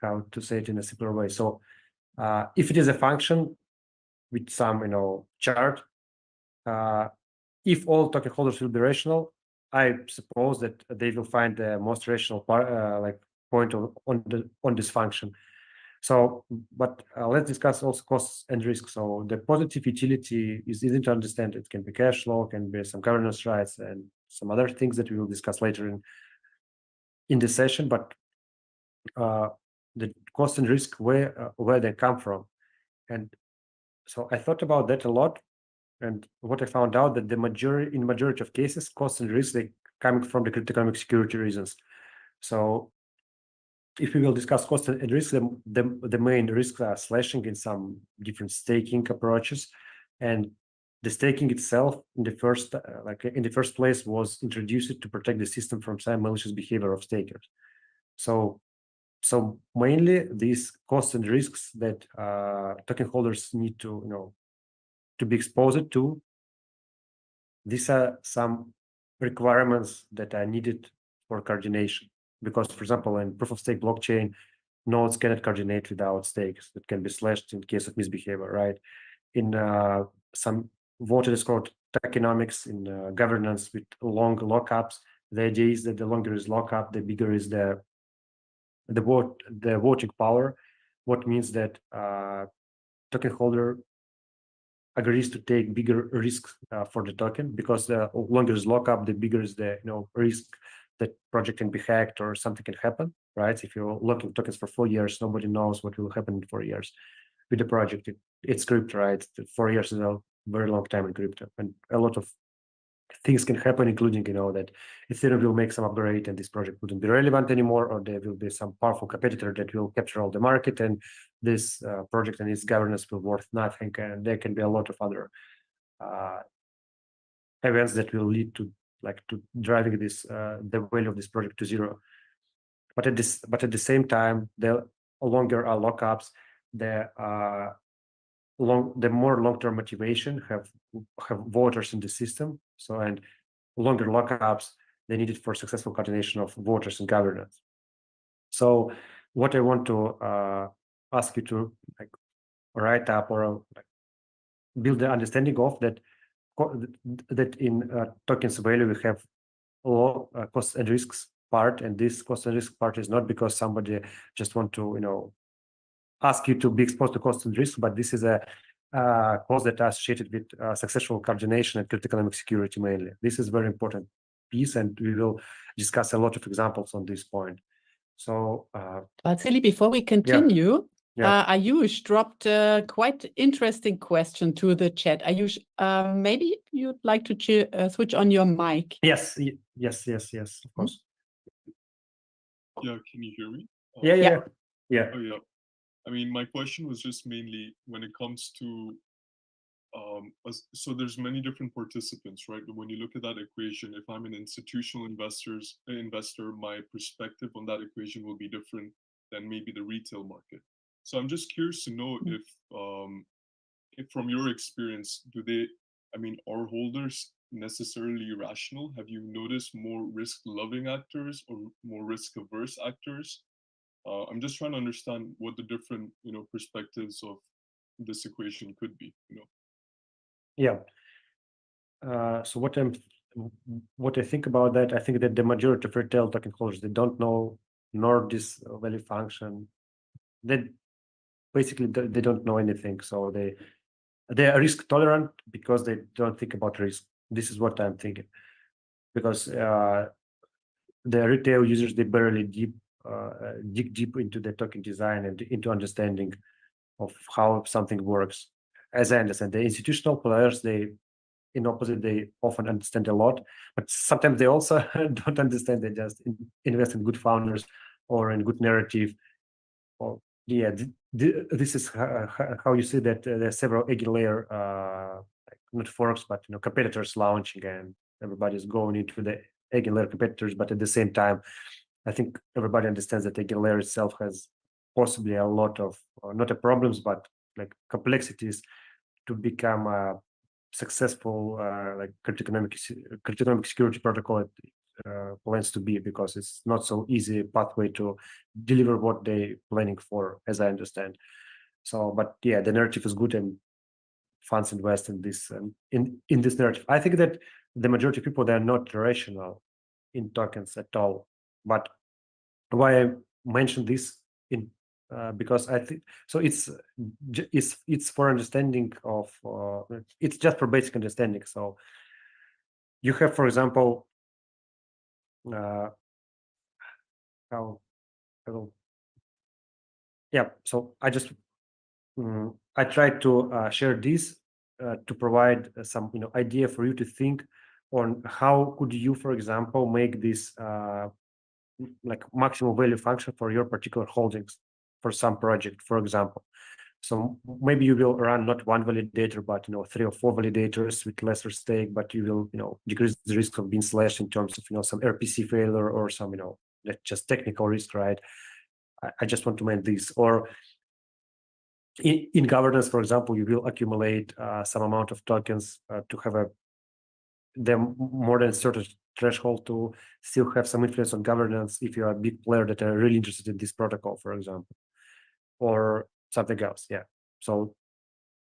how to say it in a simpler way. So if it is a function with some, chart, if all token holders will be rational, I suppose that they will find the most rational part, point on this function. So, but let's discuss also costs and risks. So the positive utility is easy to understand. It can be cash flow, can be some governance rights, and some other things that we will discuss later in this session. But the cost and risk, where they come from, and so I thought about that a lot. And what I found out that in majority of cases, costs and risks, they coming from the cryptoeconomic security reasons. So if we will discuss cost and risk, the main risks are slashing in some different staking approaches, and the staking itself in the first place was introduced to protect the system from some malicious behavior of stakers. So mainly these costs and risks that token holders need to to be exposed to. These are some requirements that are needed for coordination, because, for example, in proof of stake blockchain, nodes cannot coordinate without stakes that can be slashed in case of misbehavior, right? In some what is called tokenomics in governance with long lockups, the idea is that the longer is lockup, the bigger is the voting power. What means that token holder agrees to take bigger risks for the token, because the longer is lockup, the bigger is the risk that project can be hacked or something can happen, right? If you're locking tokens for 4 years, nobody knows what will happen in 4 years with the project. It's crypto, right? 4 years is a very long time in crypto, and a lot of things can happen, including that Ethereum will make some upgrade and this project wouldn't be relevant anymore, or there will be some powerful competitor that will capture all the market, and this project and its governance will worth nothing, and there can be a lot of other events that will lead to driving this the value of this project to zero. But at the same time, the longer are lockups, the more long-term motivation have voters in the system. So, and longer lockups, they need it for successful coordination of voters and governance. So what I want to ask you to write up or build the understanding of that in tokens value we have costs and risks part, and this cost and risk part is not because somebody just want to ask you to be exposed to cost and risk, but this is a cost that are associated with successful coordination and cryptoeconomic security mainly. This is very important piece, and we will discuss a lot of examples on this point. So, Vasily, before we continue, Ayush dropped a quite interesting question to the chat. Ayush, maybe you'd like to switch on your mic. Yes, of course. Yeah, can you hear me? Yeah. Oh, yeah. I mean, my question was just mainly when it comes to, so there's many different participants, right? But when you look at that equation, if I'm an institutional investor, my perspective on that equation will be different than maybe the retail market. So I'm just curious to know if from your experience, are holders necessarily rational? Have you noticed more risk-loving actors or more risk-averse actors? I'm just trying to understand what the different, perspectives of this equation could be. Yeah. So what I think about that, I think that the majority of retail token holders, they don't know nor this value function. They basically they don't know anything. So they are risk tolerant because they don't think about risk. This is what I'm thinking, because the retail users, they barely dig deep into the token design and into understanding of how something works. As I understand, the institutional players, they often understand a lot, but sometimes they also don't understand. They just invest in good founders or in good narrative. Or this is how you see that there are several egg layer not forks, but competitors launching, and everybody's going into the eigenlayer competitors. But at the same time, I think everybody understands that eigenlayer itself has possibly a lot of not a problems, but like complexities to become a successful like cryptoeconomic security protocol plans to be, because it's not so easy pathway to deliver what they planning for, as I understand. So, but yeah, the narrative is good, and funds invest in this in this narrative. I think that the majority of people, they're not rational in tokens at all. But why I mentioned this in because I think so. It's for understanding of it's just for basic understanding. So you have, for example, yeah. So I just I tried to share this to provide some idea for you to think on how could you, for example, make this like maximum value function for your particular holdings for some project, for example. So maybe you will run not one validator, but 3 or 4 validators with lesser stake, but you will decrease the risk of being slashed in terms of some RPC failure or some just technical risk, right? I just want to make this. Or in governance, for example, you will accumulate some amount of tokens to have them more than a certain threshold to still have some influence on governance if you're a big player that are really interested in this protocol, for example, or something else. Yeah. So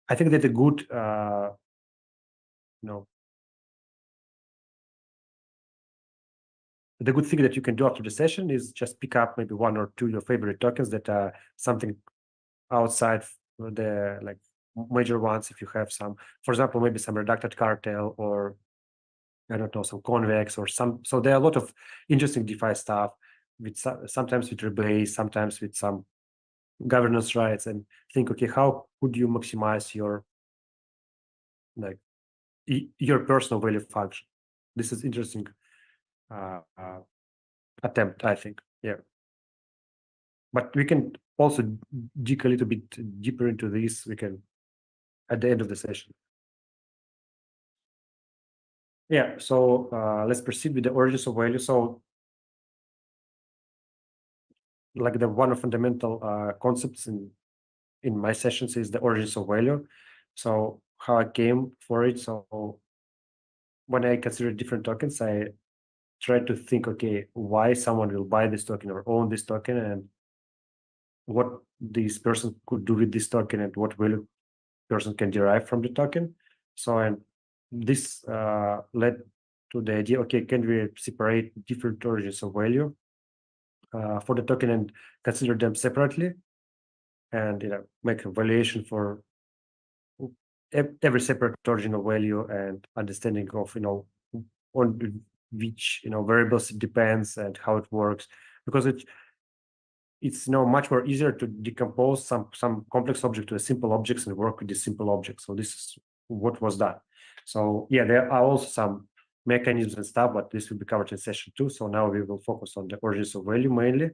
I think that a good, the good thing that you can do after the session is just pick up maybe 1 or 2 of your favorite tokens that are something outside the like major ones. If you have some, for example, maybe some reducted cartel, or I don't know, some convex or some. So there are a lot of interesting DeFi stuff with sometimes with rebase, sometimes with some governance rights, and think, okay, how could you maximize your like your personal value function? This is interesting attempt, I think. Yeah. But we can also dig a little bit deeper into this. We can at the end of the session. Yeah, so let's proceed with the origins of value. So like the one of fundamental concepts in my sessions is the origins of value. So how I came for it. So when I consider different tokens, I try to think, okay, why someone will buy this token or own this token, and what this person could do with this token, and what value person can derive from the token. So, and this led to the idea, okay, can we separate different origins of value for the token and consider them separately, and make a valuation for every separate origin of value, and understanding of on which variables it depends and how it works, because it's much more easier to decompose some complex object to a simple objects and work with this simple object. So this is what was done. So yeah, there are also some mechanisms and stuff, but this will be covered in session 2. So now we will focus on the origins of value mainly.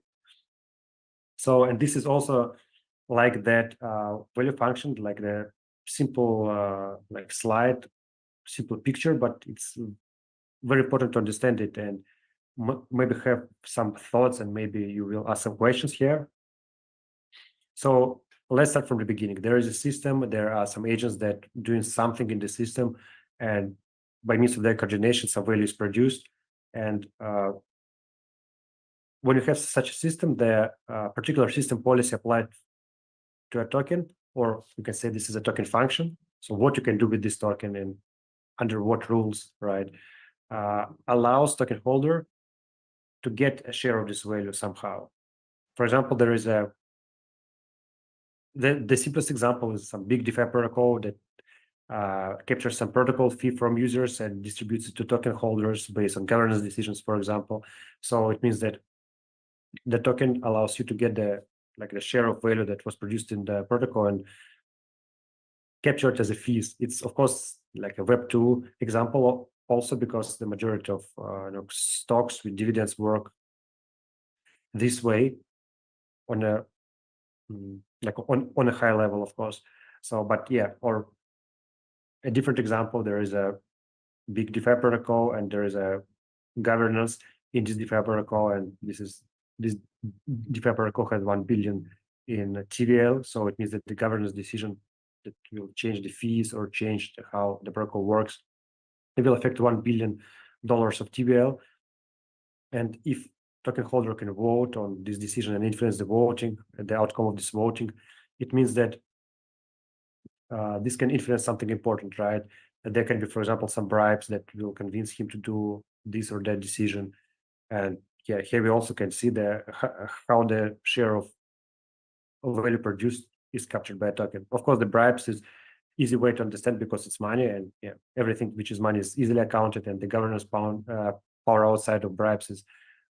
So, and this is also like that value function, like the simple like slide, simple picture, but it's very important to understand it and maybe have some thoughts, and maybe you will ask some questions here. So let's start from the beginning. There is a system, there are some agents that doing something in the system, and by means of their coordination, some value is produced. And when you have such a system, the particular system policy applied to a token, or you can say this is a token function. So what you can do with this token and under what rules, right, allows token holder to get a share of this value somehow. For example, there is the simplest example is some big DeFi protocol that captures some protocol fee from users and distributes it to token holders based on governance decisions, for example. So it means that the token allows you to get the share of value that was produced in the protocol and capture it as a fees. It's of course like a Web2 example also, because the majority of stocks with dividends work this way on a on a high level, of course. So, but yeah, or a different example, there is a big DeFi protocol and there is a governance in this DeFi protocol, and this DeFi protocol has 1 billion in TVL, so it means that the governance decision that will change the fees or change how the protocol works, it will affect $1 billion of TVL. And if token holder can vote on this decision and influence the voting, the outcome of this voting, it means that this can influence something important, right? There can be, for example, some bribes that will convince him to do this or that decision. And yeah, here we also can see how the share of value produced is captured by a token. Of course, the bribes is easy way to understand because it's money, and yeah, everything which is money is easily accounted, and the governance power outside of bribes is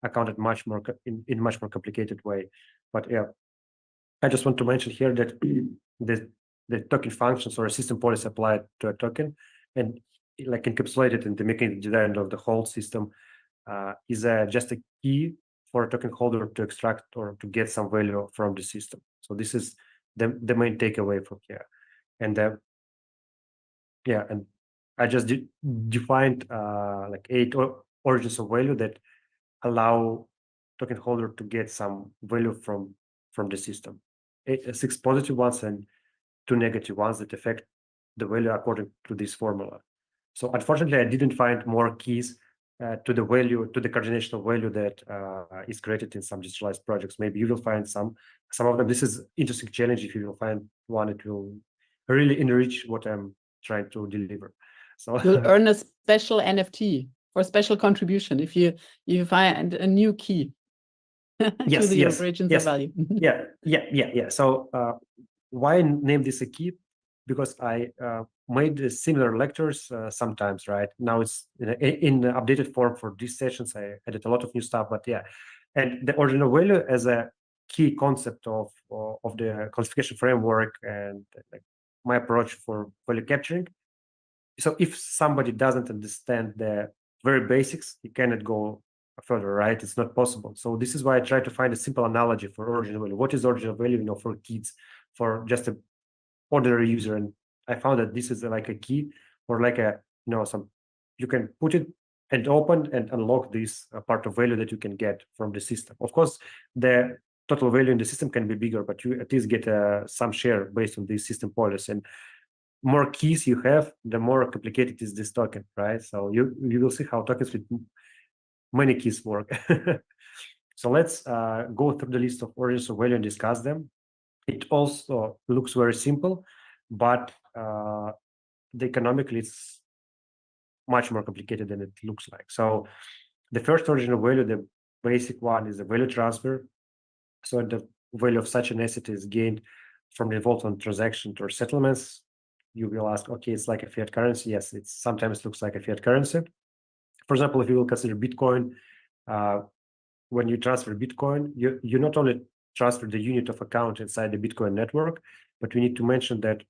accounted much more in much more complicated way. But yeah, I just want to mention here that the token functions or a system policy applied to a token and like encapsulated in the mechanism design of the whole system is just a key for a token holder to extract or to get some value from the system. So this is the main takeaway from here. And yeah, and I just defined like 8 origins of value that allow token holder to get some value from the system. 6 positive ones and 2 negative ones that affect the value according to this formula. So unfortunately, I didn't find more keys to the value, to the coordinational value that is created in some decentralized projects. Maybe you will find some of them. This is interesting challenge. If you will find one, it will really enrich what I'm trying to deliver. So you'll earn a special NFT or special contribution if you find a new key yes, to the origins of value. yeah. So why name this a key? Because I made similar lectures sometimes, right? Now it's in updated form for these sessions. I added a lot of new stuff, but yeah. And the ordinal value as a key concept of the classification framework and like my approach for value capturing. So if somebody doesn't understand the very basics, you cannot go further, right? It's not possible. So this is why I try to find a simple analogy for original value. What is original value, for kids, for just a ordinary user? And I found that this is like a key or like a, you can put it and open and unlock this part of value that you can get from the system. Of course, the total value in the system can be bigger, but you at least get some share based on this system policy. And more keys you have, the more complicated is this token, right? So you will see how tokens with many keys work. So let's go through the list of origins of value and discuss them. It also looks very simple, but economically it's much more complicated than it looks like. So the first origin of value, the basic one, is the value transfer. So the value of such an asset is gained from the involvement transaction or settlements. You will ask, okay, it's like a fiat currency. Yes, it sometimes looks like a fiat currency. For example, if you will consider Bitcoin, when you transfer Bitcoin, you not only transfer the unit of account inside the Bitcoin network, but we need to mention that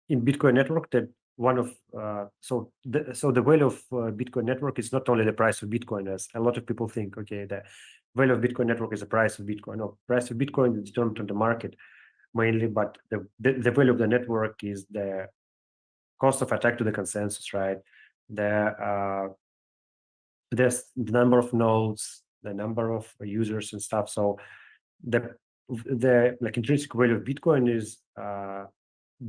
in Bitcoin network, that one of so the value of Bitcoin network is not only the price of Bitcoin, as a lot of people think. Okay, the value of Bitcoin network is the price of Bitcoin. No, price of Bitcoin is determined on the market mainly, but the value of the network is the cost of attack to the consensus, right? There's the number of nodes, the number of users and stuff. So the like intrinsic value of Bitcoin is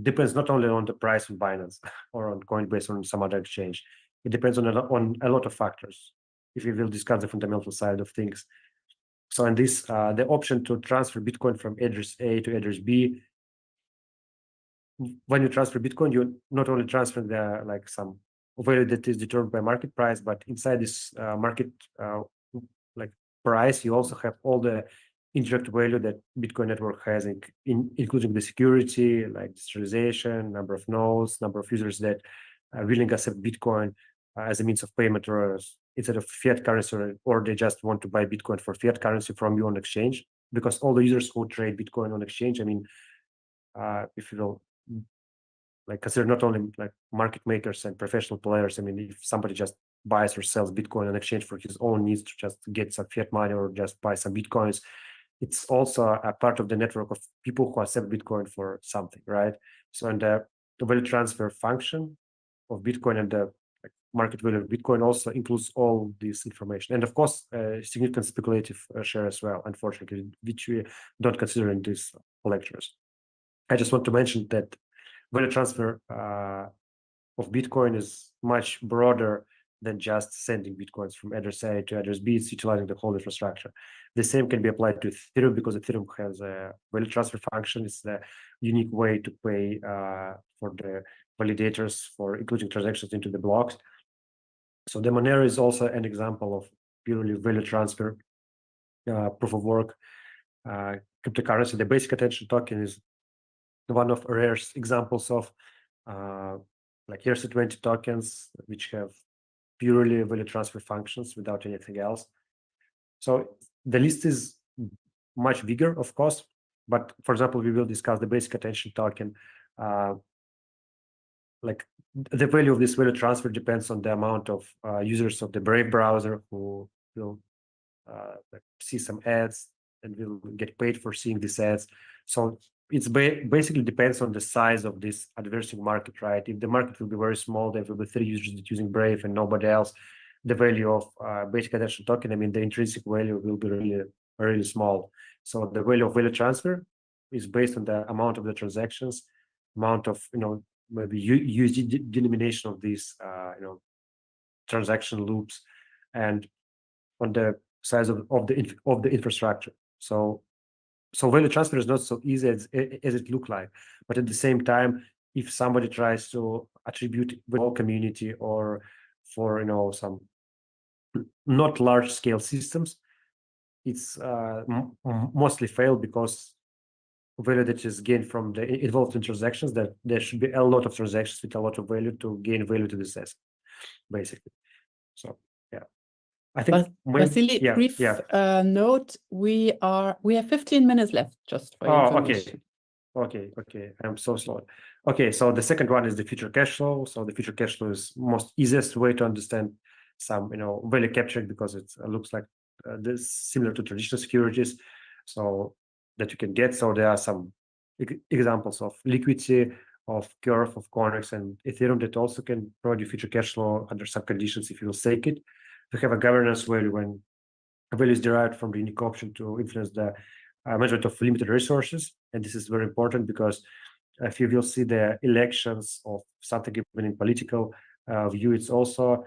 depends not only on the price on Binance or on Coinbase or on some other exchange. It depends on a lot of factors. If we will discuss the fundamental side of things. So in this, the option to transfer Bitcoin from address A to address B. When you transfer Bitcoin, you not only transfer the like some value that is determined by market price, but inside this market like price, you also have all the indirect value that Bitcoin network has, including the security, like decentralization, number of nodes, number of users that willing to accept Bitcoin as a means of payment, or instead of fiat currency, or they just want to buy Bitcoin for fiat currency from you on exchange. Because all the users who trade Bitcoin on exchange, I mean, if you will like consider not only like market makers and professional players. I mean, if somebody just buys or sells Bitcoin on exchange for his own needs to just get some fiat money or just buy some Bitcoins, it's also a part of the network of people who accept Bitcoin for something, right? So and the value transfer function of Bitcoin and the market value of Bitcoin also includes all this information, and of course, significant speculative share as well, unfortunately, which we don't consider in these lectures. I just want to mention that value transfer of Bitcoin is much broader than just sending Bitcoins from address A to address B. It's utilizing the whole infrastructure. The same can be applied to Ethereum because Ethereum has a value transfer function. It's the unique way to pay for the validators for including transactions into the blocks. So the Monero is also an example of purely value transfer proof of work cryptocurrency. The basic attention token is one of rare examples of like ERC20 tokens, which have purely value transfer functions without anything else. So the list is much bigger, of course, but for example, we will discuss the basic attention token. Like the value of this value transfer depends on the amount of users of the Brave browser who will see some ads and will get paid for seeing these ads. So it's basically depends on the size of this advertising market, right? If the market will be very small, there will be 3 users using Brave and nobody else. The value of basic attention token, I mean, the intrinsic value will be really small. So the value of value transfer is based on the amount of the transactions, amount of maybe USD denomination of these transaction loops, and on the size of the infrastructure. So value transfer is not so easy as it look like, but at the same time, if somebody tries to attribute the whole community or for some not large scale systems, it's mostly fail because value that is gained from the involved in transactions, that there should be a lot of transactions with a lot of value to gain value to this asset, basically. So yeah, I think Vasily, brief note, we have 15 minutes left, just for your information. Okay, I'm so slow. Okay, so the second one is the future cash flow. So the future cash flow is most easiest way to understand some value capturing, because it looks like this similar to traditional securities, so that you can get. So there are some examples of liquidity, of Curve, of Conex, and Ethereum that also can provide you future cash flow under some conditions if you will stake it. To have a governance value when value is derived from the unique option to influence the measurement of limited resources. And this is very important because if you will see the elections of something even in political view, it's also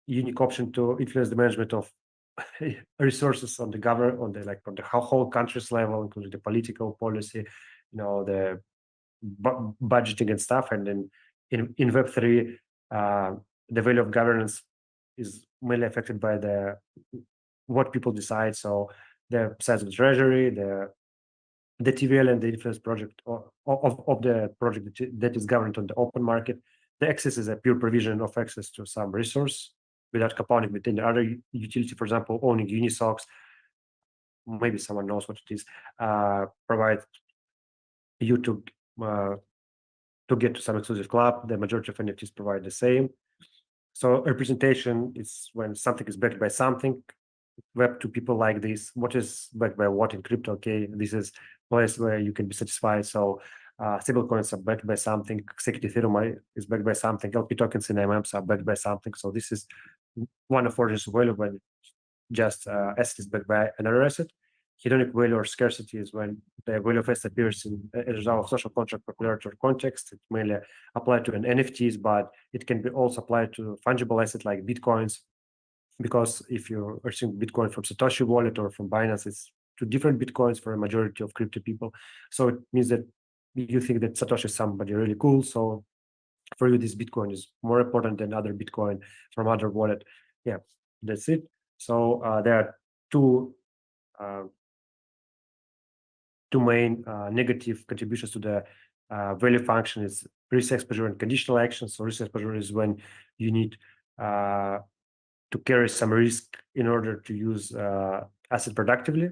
unique option to influence the management of resources on the government, on the whole country's level, including the political policy, the budgeting and stuff. And then in Web3, the value of governance is mainly affected by what people decide. So the size of the treasury, the TVL, and the influence project of the project that is governed on the open market. The access is a pure provision of access to some resource without compounding with any other utility. For example, owning Unisocks, maybe someone knows what it is, provide you to get to some exclusive club. The majority of NFTs provide the same. So representation is when something is backed by something. Web2 people like this. What is backed by what in crypto? Okay, this is a place where you can be satisfied. So stablecoins are backed by something. Executive Ethereum is backed by something. LP tokens and MMs are backed by something. So this is one of origins of value when just asset is backed by another asset. Hedonic value or scarcity is when the value of asset appears as a result of social contract popularity or context. It mainly applied to an NFTs, but it can be also applied to fungible assets like Bitcoins. Because if you're receiving Bitcoin from Satoshi wallet or from Binance, it's 2 different Bitcoins for a majority of crypto people. So it means that you think that Satoshi is somebody really cool. So for you, this Bitcoin is more important than other Bitcoin from other wallet. Yeah, that's it. So there are two main negative contributions to the value function is risk exposure and conditional action. So risk exposure is when you need to carry some risk in order to use asset productively.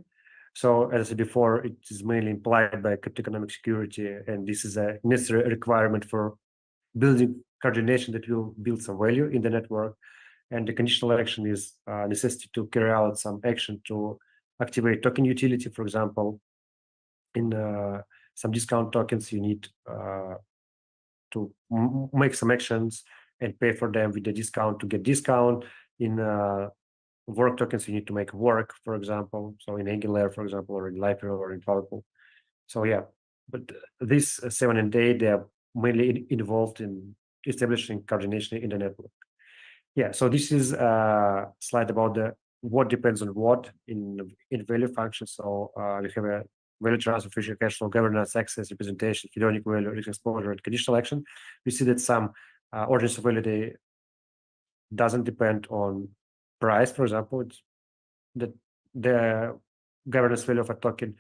So as I said before, it is mainly implied by cryptoeconomic security, and this is a necessary requirement for building coordination that will build some value in the network. And the conditional action is necessity to carry out some action to activate token utility, for example. In some discount tokens, you need to make some actions and pay for them with the discount to get discount. In work tokens, you need to make work, for example. So in Angular, for example, or in Lifer or in PowerPool. So yeah, but these 7 and 8, they are mainly involved in establishing coordination in the network. Yeah, so this is a slide about the what depends on what in value function. So we have a value transfer, future cash flow, governance, access, representation, hedonic value, risk exposure, and conditional action. We see that some origins of value, they doesn't depend on price, for example. It's that the governance value of a token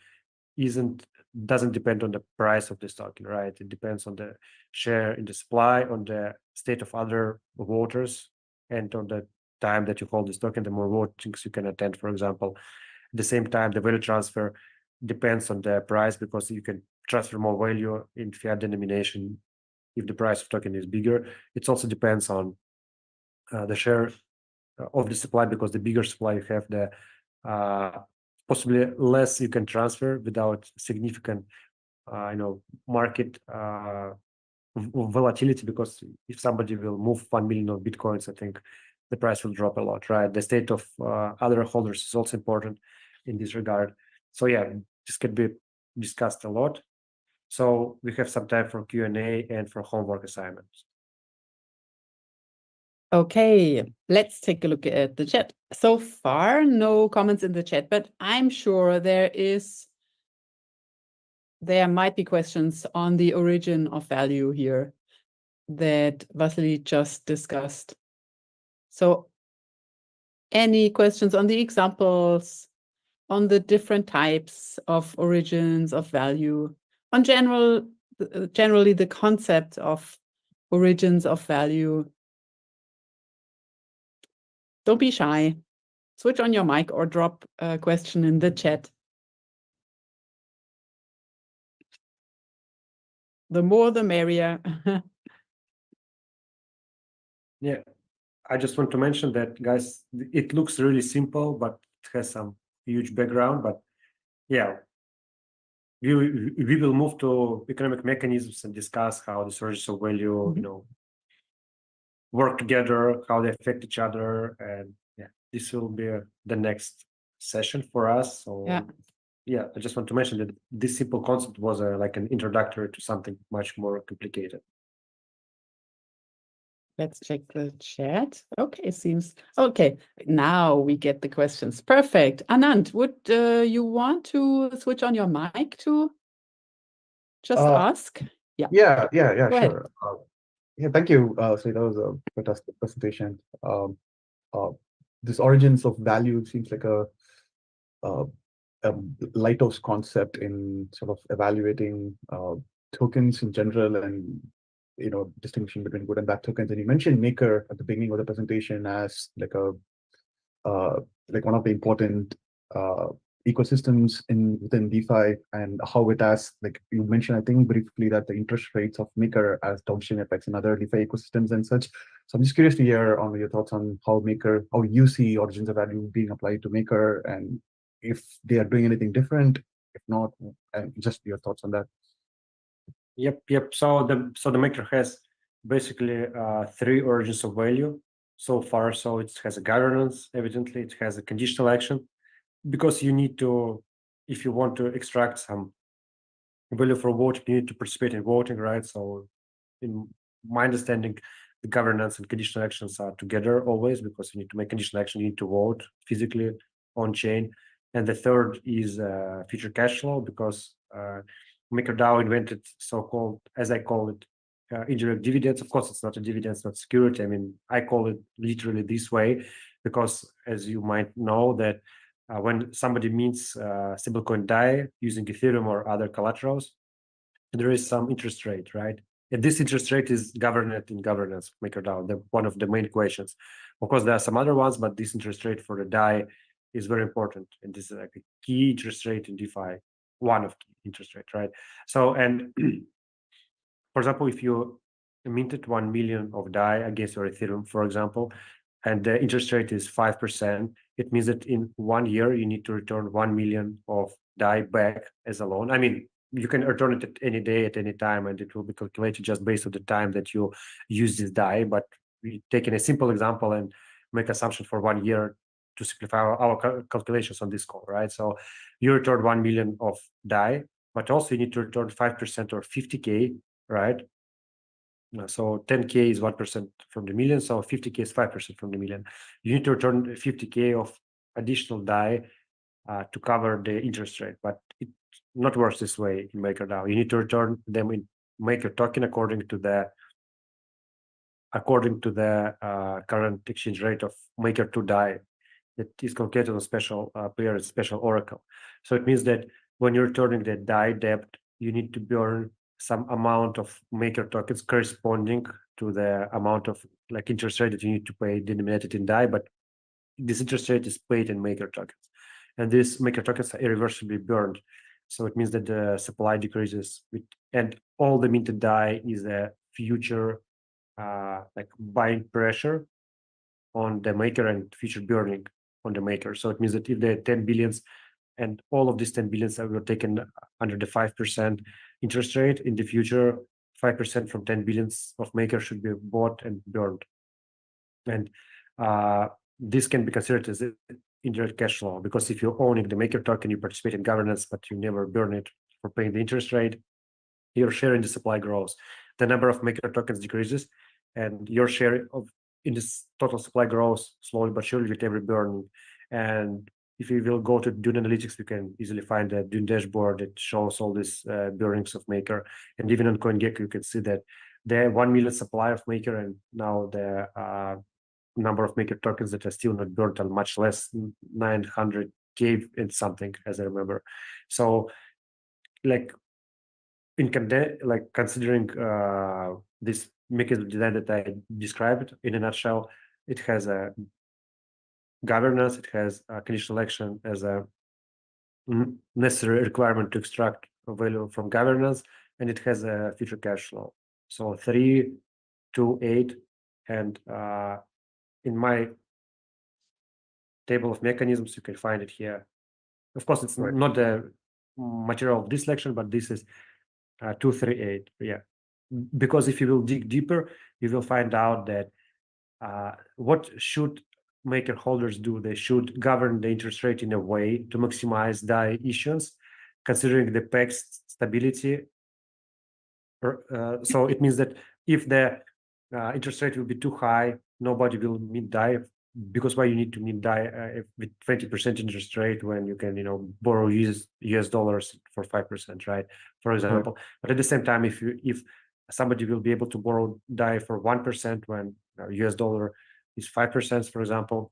doesn't depend on the price of this token, right? It depends on the share in the supply, on the state of other voters, and on the time that you hold this token. The more votings you can attend, for example. At the same time, the value transfer depends on the price, because you can transfer more value in fiat denomination if the price of token is bigger. It also depends on the share of the supply, because the bigger supply you have, the possibly less you can transfer without significant market volatility, because if somebody will move 1 million of bitcoins, I think the price will drop a lot, right? The state of other holders is also important in this regard. So yeah, this can be discussed a lot. So we have some time for Q&A and for homework assignments. Okay, let's take a look at the chat. So far, no comments in the chat, but I'm sure there might be questions on the origin of value here that Vasily just discussed. So any questions on the examples, on the different types of origins of value, on generally the concept of origins of value? Don't be shy. Switch on your mic or drop a question in the chat. The more, the merrier. Yeah, I just want to mention that, guys, it looks really simple, but it has some huge background. But yeah, we will move to economic mechanisms and discuss how the sources of value, work together, how they affect each other, and yeah, this will be the next session for us. So yeah, I just want to mention that this simple concept was like an introductory to something much more complicated. Let's check the chat. Okay, seems okay. Now we get the questions. Perfect. Anand, would you want to switch on your mic to just ask? Yeah. Yeah, Go sure. Yeah, thank you. So that was a fantastic presentation. This origins of value seems like a lighthouse concept in sort of evaluating tokens in general, and distinguishing between good and bad tokens. And you mentioned Maker at the beginning of the presentation as like one of the important ecosystems within DeFi, and how it has, like you mentioned, I think briefly, that the interest rates of Maker has downstream effects in other DeFi ecosystems and such. So I'm just curious to hear on your thoughts on how you see origins of value being applied to Maker, and if they are doing anything different. If not, and just your thoughts on that. Yep. So the Maker has basically 3 origins of value so far. So it has a governance, evidently, it has a conditional action, because you need to, if you want to extract some value for voting, you need to participate in voting, right? So in my understanding, the governance and conditional actions are together always, because you need to make conditional action, you need to vote physically on chain. And the third is future cash flow, because MakerDAO invented so-called, as I call it, indirect dividends. Of course, it's not a dividend, it's not security. I mean, I call it literally this way, because as you might know that when somebody mints stablecoin DAI using Ethereum or other collaterals, there is some interest rate, right? And this interest rate is governed in governance, MakerDAO, one of the main questions. Of course, there are some other ones, but this interest rate for the DAI is very important. And this is like a key interest rate in DeFi, one of key interest rate, right? So, and for example, if you minted 1 million of DAI against your Ethereum, for example, and the interest rate is 5%, it means that in 1 year you need to return 1 million of DAI back as a loan. I mean, you can return it at any day, at any time, and it will be calculated just based on the time that you use this DAI. But we taking a simple example and make assumption for 1 year to simplify our calculations on this call, right? So you return 1 million of DAI, but also you need to return 5% or 50K, right? So 10K is 1% from the million, so 50K is 5% from the million. You need to return 50K of additional DAI to cover the interest rate, but it not works this way in MakerDAO. You need to return them in Maker token according to the current exchange rate of Maker 2 DAI that is calculated on special pair, special oracle. So it means that when you're returning the DAI debt, you need to burn some amount of Maker tokens corresponding to the amount of like interest rate that you need to pay denominated in DAI, but this interest rate is paid in Maker tokens, and these Maker tokens are irreversibly burned. So it means that the supply decreases, and all the minted DAI is a future like buying pressure on the Maker and future burning on the Maker. So it means that if the 10 billions and all of these 10 billions were taken under the 5% interest rate, in the future, 5% from 10 billions of Maker should be bought and burned. And this can be considered as indirect cash flow, because if you're owning the Maker token, you participate in governance, but you never burn it for paying the interest rate, your share in the supply grows. The number of Maker tokens decreases, and your share in this total supply grows slowly but surely with every burning. And if you will go to Dune Analytics, you can easily find a Dune dashboard that shows all these burnings of Maker. And even on CoinGecko, you can see that the 1 million supply of Maker, and now the number of Maker tokens that are still not burnt are much less, 900K and something, as I remember. So, like, considering this mechanism design that I described in a nutshell, it has a governance, it has a conditional action as a necessary requirement to extract value from governance, and it has a future cash flow. So 3, 2, 8, and in my table of mechanisms, you can find it here. Of course, it's not the material of this lecture, but this is 2, 3, 8. Yeah, because if you will dig deeper, you will find out that what should Maker holders do? They should govern the interest rate in a way to maximize DAI issuance, considering the PEG stability. So it means that if the interest rate will be too high, nobody will mint DAI. Because why you need to mint DAI with 20% interest rate when you can, borrow US dollars for 5%, right? For example. Right. But at the same time, if somebody will be able to borrow DAI for 1% when US dollar is 5%, for example,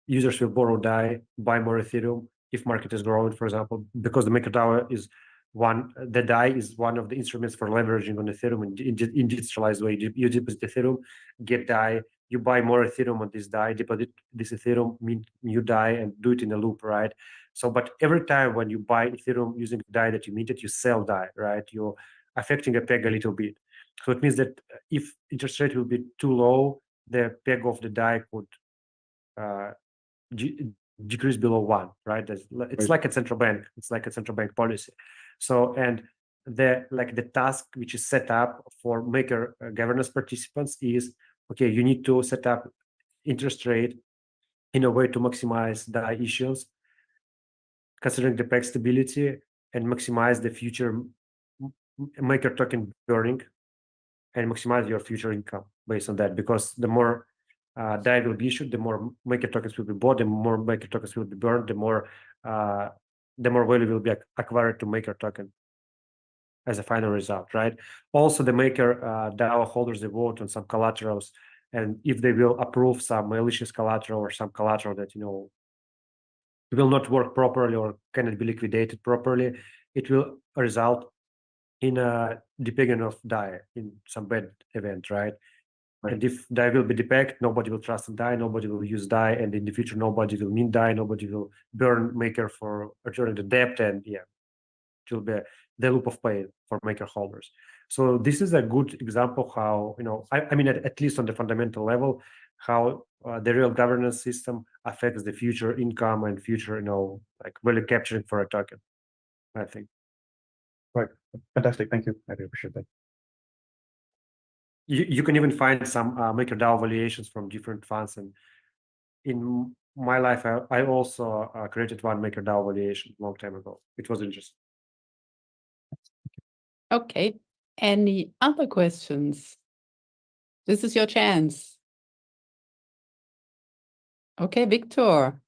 users will borrow DAI, buy more Ethereum if market is growing, for example, because the MakerDAO is the DAI is one of the instruments for leveraging on Ethereum in decentralized way. You deposit Ethereum, get DAI, you buy more Ethereum on this DAI, deposit this Ethereum, mint new DAI, and do it in a loop, right? So, but every time when you buy Ethereum using DAI that you minted, you sell DAI, right? You're affecting a peg a little bit. So it means that if interest rate will be too low, the peg of the DAI could decrease below 1, right? It's like a central bank. It's like a central bank policy. So, and the task which is set up for Maker governance participants is, okay, you need to set up interest rate in a way to maximize DAI issuance, considering the peg stability, and maximize the future Maker token burning, and maximize your future income based on that. Because the more DAI will be issued, the more Maker tokens will be bought, the more Maker tokens will be burned, the more value will be acquired to Maker token as a final result, right? Also, the Maker DAO holders, they vote on some collaterals, and if they will approve some malicious collateral or some collateral that will not work properly or cannot be liquidated properly, it will result in a depegging of DAI in some bad event, right? And if DAI will be depegged, nobody will trust in DAI, nobody will use DAI, and in the future, nobody will mint DAI, nobody will burn Maker for returning the debt, and yeah, it will be the loop of pain for Maker holders. So this is a good example how, I mean, at least on the fundamental level, how the real governance system affects the future income and future, like value capturing for a token, I think. Right. Fantastic. Thank you. I really appreciate that. You can even find some MakerDAO valuations from different funds. And in my life, I also created one MakerDAO valuation a long time ago. It was interesting. Okay. Any other questions? This is your chance. Okay, Victor.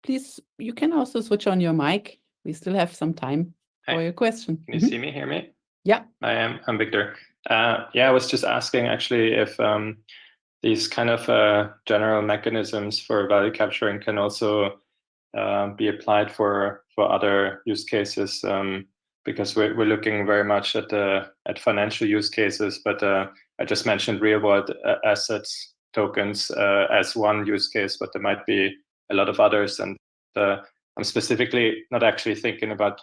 Please, you can also switch on your mic. We still have some time for your question. Can you see me, hear me? Yeah. I'm Victor. Yeah, I was just asking actually if these kind of general mechanisms for value capturing can also be applied for other use cases, because we're looking very much at financial use cases, but I just mentioned real world assets tokens as one use case, but there might be a lot of others, and I'm specifically not actually thinking about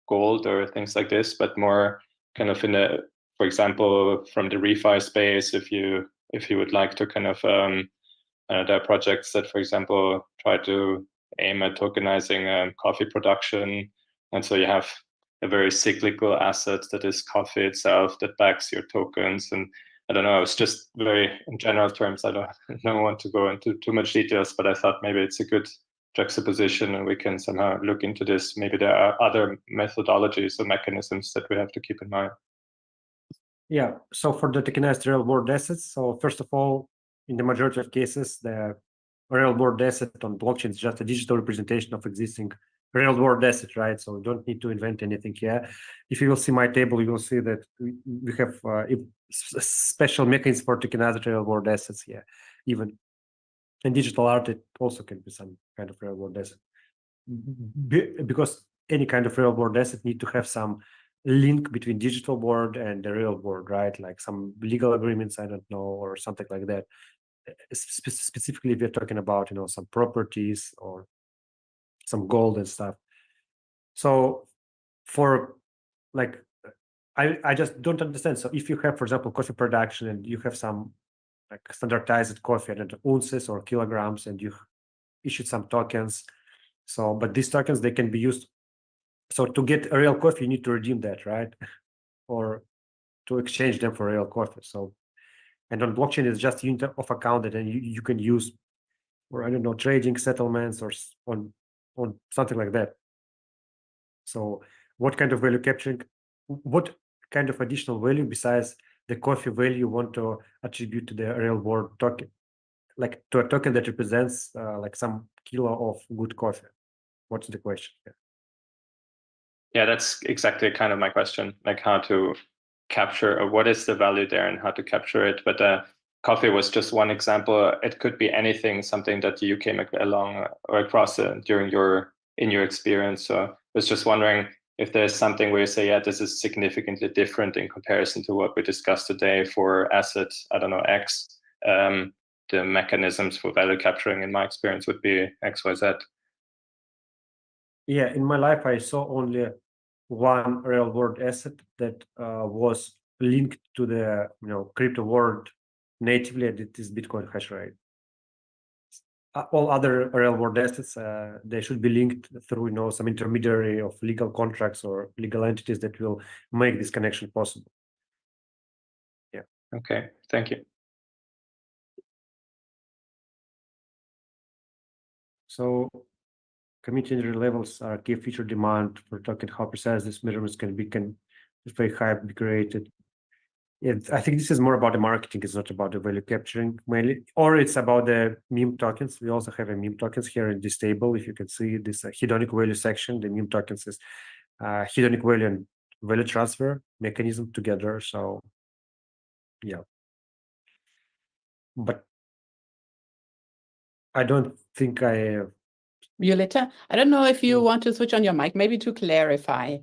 gold or things like this, but more kind of in a, for example, from the refi space, if you would like to kind of there are projects that, for example, try to aim at tokenizing coffee production, and so you have a very cyclical asset that is coffee itself that backs your tokens. And I don't know, it's just very in general terms. I don't want to go into too much details, but I thought maybe it's a good juxtaposition and we can somehow look into this. Maybe there are other methodologies or mechanisms that we have to keep in mind. Yeah, so for the tokenized real world assets, so first of all, in the majority of cases, the real world asset on blockchain is just a digital representation of existing real world asset, right? So we don't need to invent anything here. If you will see my table, you will see that we have special mechanisms for tokenized real world assets here. Even in digital art, it also can be some kind of real world asset. Because any kind of real world asset need to have some link between digital world and the real world, right? Like some legal agreements, I don't know, or something like that. Specifically, we're talking about, some properties or some gold and stuff. So for like, I just don't understand. So if you have, for example, coffee production and you have some like standardized coffee at ounces or kilograms, and you issued some tokens. So, but these tokens, they can be used. So to get a real coffee, you need to redeem that, right? Or to exchange them for real coffee. So, and on blockchain, it's just unit of account that you can use, or I don't know, trading settlements or on something like that. So what kind of value capturing, what kind of additional value besides the coffee value you want to attribute to the real world token, like to a token that represents like some kilo of good coffee? What's the question here? Yeah, that's exactly kind of my question, like how to capture, or what is the value there and how to capture it. But coffee was just one example. It could be anything, something that you came along or across in your experience. So I was just wondering if there's something where you say, yeah, this is significantly different in comparison to what we discussed today for assets, I don't know, X. The mechanisms for value capturing, in my experience, would be X, Y, Z. Yeah, in my life, I saw only one real world asset that was linked to the crypto world natively, and it is Bitcoin hash rate. All other real world assets, they should be linked through some intermediary of legal contracts or legal entities that will make this connection possible. Yeah. Okay, thank you. So community levels are key feature demand for token. How precise these measurements can be, if very high be created. Yeah, I think this is more about the marketing. It's not about the value capturing mainly, or it's about the meme tokens. We also have a meme tokens here in this table. If you can see this hedonic value section, the meme tokens is hedonic value and value transfer mechanism together. So yeah, but I don't think Violetta, I don't know if you want to switch on your mic, maybe to clarify.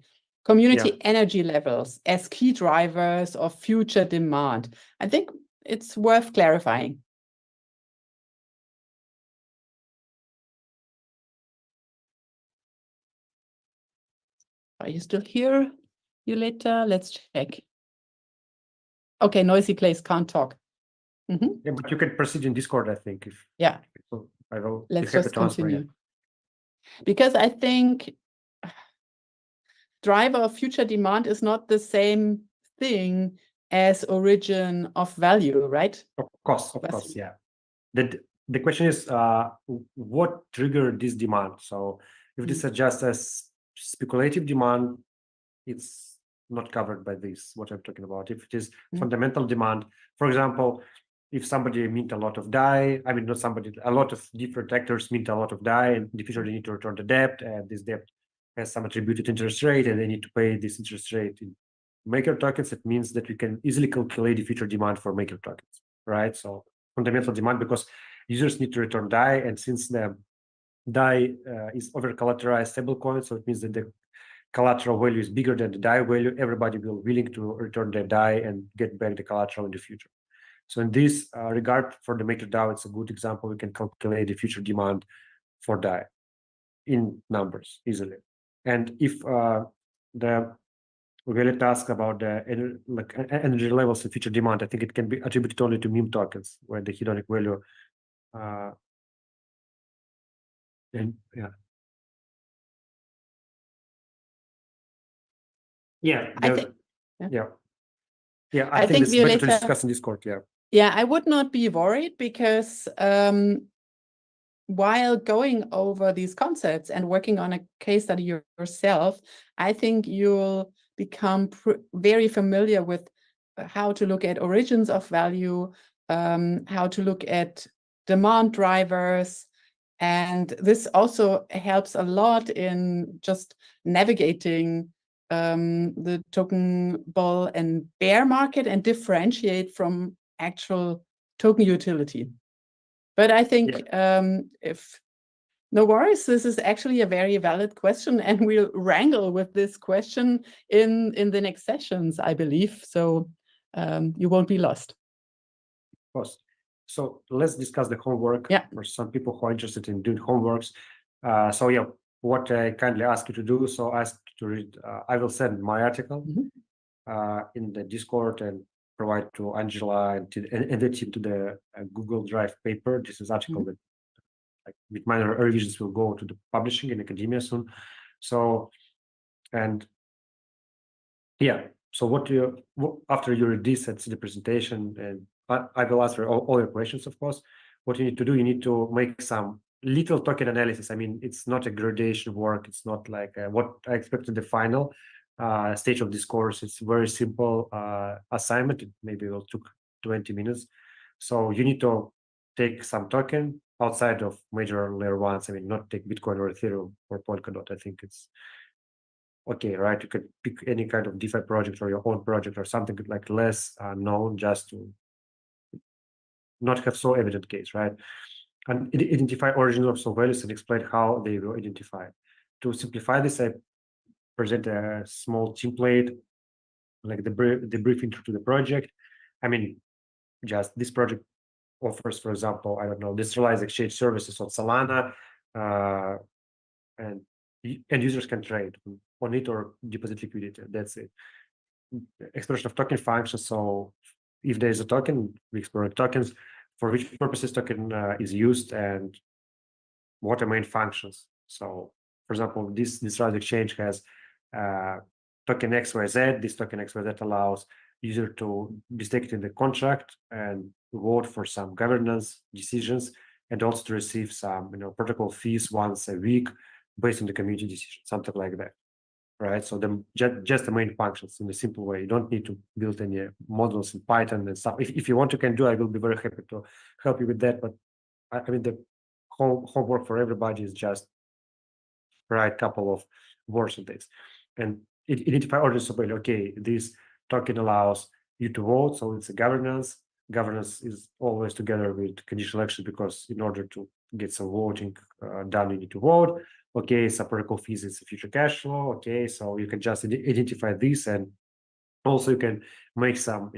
Community energy levels as key drivers of future demand. I think it's worth clarifying. Are you still here, Violetta? Let's check. Okay, noisy place, can't talk. Yeah, but you can proceed in Discord, I think. If Yeah. so, I will. Let's be happy just to answer, yeah. continue. Because I think driver of future demand is not the same thing as origin of value, right? Of course, yeah. The question is, what triggered this demand? So if this is just a speculative demand, it's not covered by this, what I'm talking about. If it is fundamental demand, for example, if somebody mint a lot of DAI, I mean, not somebody, a lot of different actors mint a lot of DAI, and in the future they need to return the debt, and this debt has some attributed interest rate, and they need to pay this interest rate in maker tokens. It means that we can easily calculate the future demand for maker tokens, right? So fundamental demand, because users need to return DAI, and since the DAI is over collateralized stablecoin, so it means that the collateral value is bigger than the DAI value, everybody will be willing to return their DAI and get back the collateral in the future. So in this regard, for the MakerDAO, it's a good example. We can calculate the future demand for DAI in numbers easily. And if the Violet asked about the energy levels and future demand, I think it can be attributed only to meme tokens, where the hedonic value and I think it's better to discuss in Discord. Yeah, I would not be worried, because while going over these concepts and working on a case study yourself, I think you'll become very familiar with how to look at origins of value, how to look at demand drivers. And this also helps a lot in just navigating the token bull and bear market and differentiate from actual token utility. But I think if no worries, this is actually a very valid question, and we'll wrangle with this question in the next sessions, I believe. So you won't be lost. Of course. So let's discuss the homework for some people who are interested in doing homeworks. What I kindly ask you to do, so I ask you to read, I will send my article in the Discord and provide to Angela and the team to the Google Drive paper. This is article that, with minor revisions, will go to the publishing in academia soon. So, and so after you read this and see the presentation, and I will answer all your questions, of course. What you need to do, you need to make some little token analysis. I mean, it's not a gradation work. It's not like what I expect in the final stage of this course. It's very simple assignment. It maybe will took 20 minutes. So you need to take some token outside of major layer ones. I mean, not take Bitcoin or Ethereum or Polkadot. I think it's okay, right? You could pick any kind of DeFi project or your own project or something like less known, just to not have so evident case, right? And identify origins of some values and explain how they were identified. To simplify this, I present a small template, like the brief intro to the project. I mean, just this project offers, for example, I don't know, decentralized exchange services on Solana, and users can trade on it or deposit liquidity. That's it. Expression of token functions. So if there is a token, we explore tokens, for which purposes token is used, and what are main functions. So, for example, this decentralized exchange has token XYZ. This token XYZ allows user to be staked in the contract and vote for some governance decisions, and also to receive some protocol fees once a week based on the community decision, something like that, right? So just the main functions in a simple way. You don't need to build any models in Python and stuff. If you want, you can do. I will be very happy to help you with that. But I mean, the homework for everybody is just write a couple of words on this and identify origins of value. Okay, this token allows you to vote, so it's a governance. Governance is always together with conditional action, because in order to get some voting done, you need to vote. Okay, so protocol fees is a future cash flow. Okay, so you can just identify this, and also you can make some,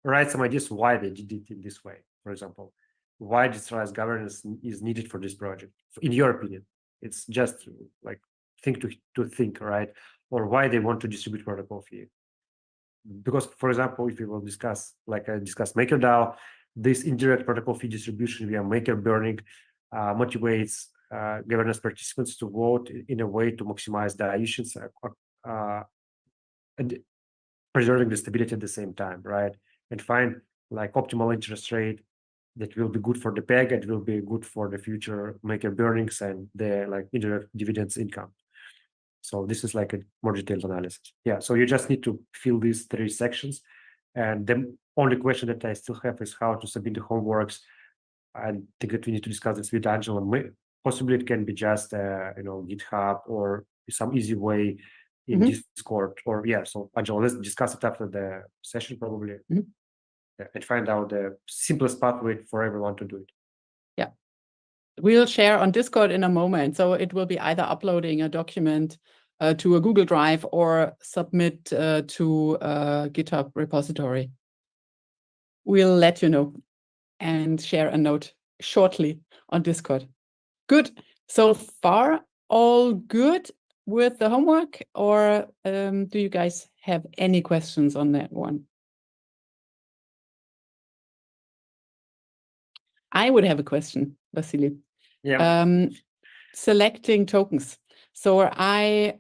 write some ideas why they did it in this way. For example, why decentralized governance is needed for this project, in your opinion. It's just like think to think, right? Or why they want to distribute protocol fee. because, for example, if we will discuss, like I discussed MakerDAO, this indirect protocol fee distribution via maker burning motivates governance participants to vote in a way to maximize dilutions and preserving the stability at the same time, right? And find like optimal interest rate that will be good for the peg, it will be good for the future maker burnings and the like indirect dividends income. So this is like a more detailed analysis. Yeah, so you just need to fill these 3 sections. And the only question that I still have is how to submit the homeworks. I think that we need to discuss this with Angela. Possibly it can be just GitHub or some easy way in Discord, or yeah. So Angela, let's discuss it after the session probably, and find out the simplest pathway for everyone to do it. Yeah, we'll share on Discord in a moment. So it will be either uploading a document to a Google Drive or submit to a GitHub repository. We'll let you know and share a note shortly on Discord. Good. So far, all good with the homework, or do you guys have any questions on that one? I would have a question, Vasily. Yeah. Selecting tokens. So I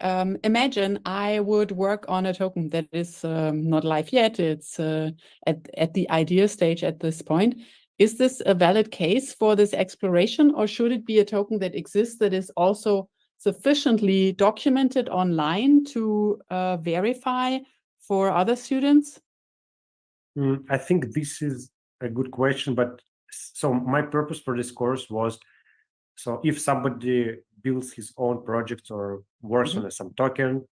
imagine I would work on a token that is not live yet. It's at the idea stage at this point. Is this a valid case for this exploration, or should it be a token that exists that is also sufficiently documented online to verify for other students? I think this is a good question, but so my purpose for this course was, so if somebody builds his own project or works on some token,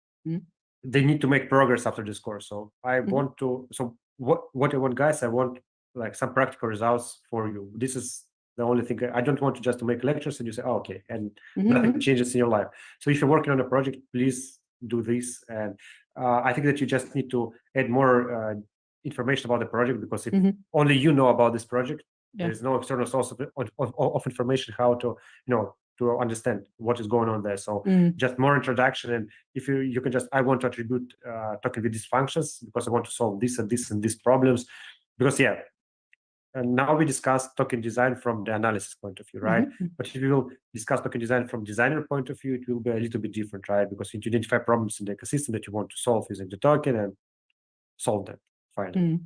they need to make progress after this course. So I want to, so what I want, guys, I want like some practical results for you. This is the only thing. I don't want to just to make lectures and you say, oh, okay, and nothing changes in your life. So if you're working on a project, please do this. And I think that you just need to add more information about the project, because if only you know about this project, there is no external source of information how to, to understand what is going on there. So just more introduction. And if you can just, I want to attribute token with these functions because I want to solve this and this and these problems. Because and now we discuss token design from the analysis point of view, right? But if you will discuss token design from designer point of view, it will be a little bit different, right? Because you identify problems in the ecosystem that you want to solve using the token and solve them finally.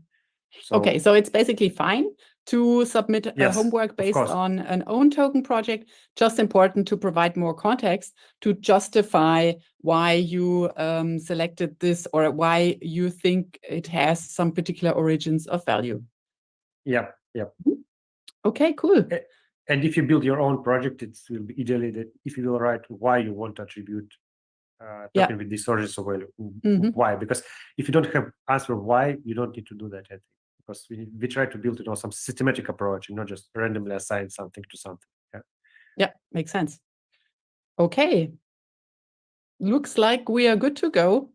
So, okay, so it's basically fine to submit a homework based on an own token project. Just important to provide more context to justify why you selected this or why you think it has some particular origins of value. Yeah. Okay, cool. And if you build your own project, it will be ideally that if you will write why you want to attribute token with these origins of value. Why? Because if you don't have answer why, you don't need to do that, I think. Because we try to build some systematic approach and not just randomly assign something to something. Yeah, makes sense. Okay. Looks like we are good to go.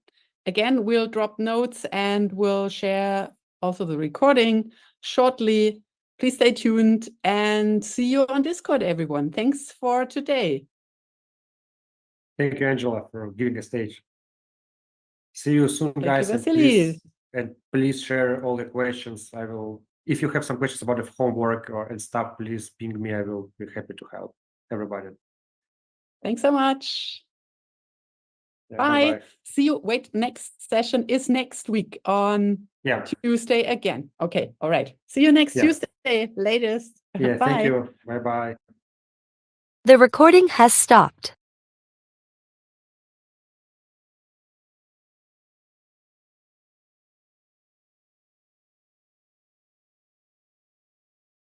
Again, we'll drop notes and we'll share also the recording shortly. Please stay tuned and see you on Discord, everyone. Thanks for today. Thank you, Angela, for giving a stage. See you soon, guys. Thank you, Vasily. And please share all the questions. I will, if you have some questions about the homework and stuff, please ping me. I will be happy to help everybody. Thanks so much. Yeah, bye. bye. See you. Wait, next session is next week on Tuesday again. Okay, all right. See you next Tuesday, latest. Yeah, Bye. thank you. Bye-bye. The recording has stopped.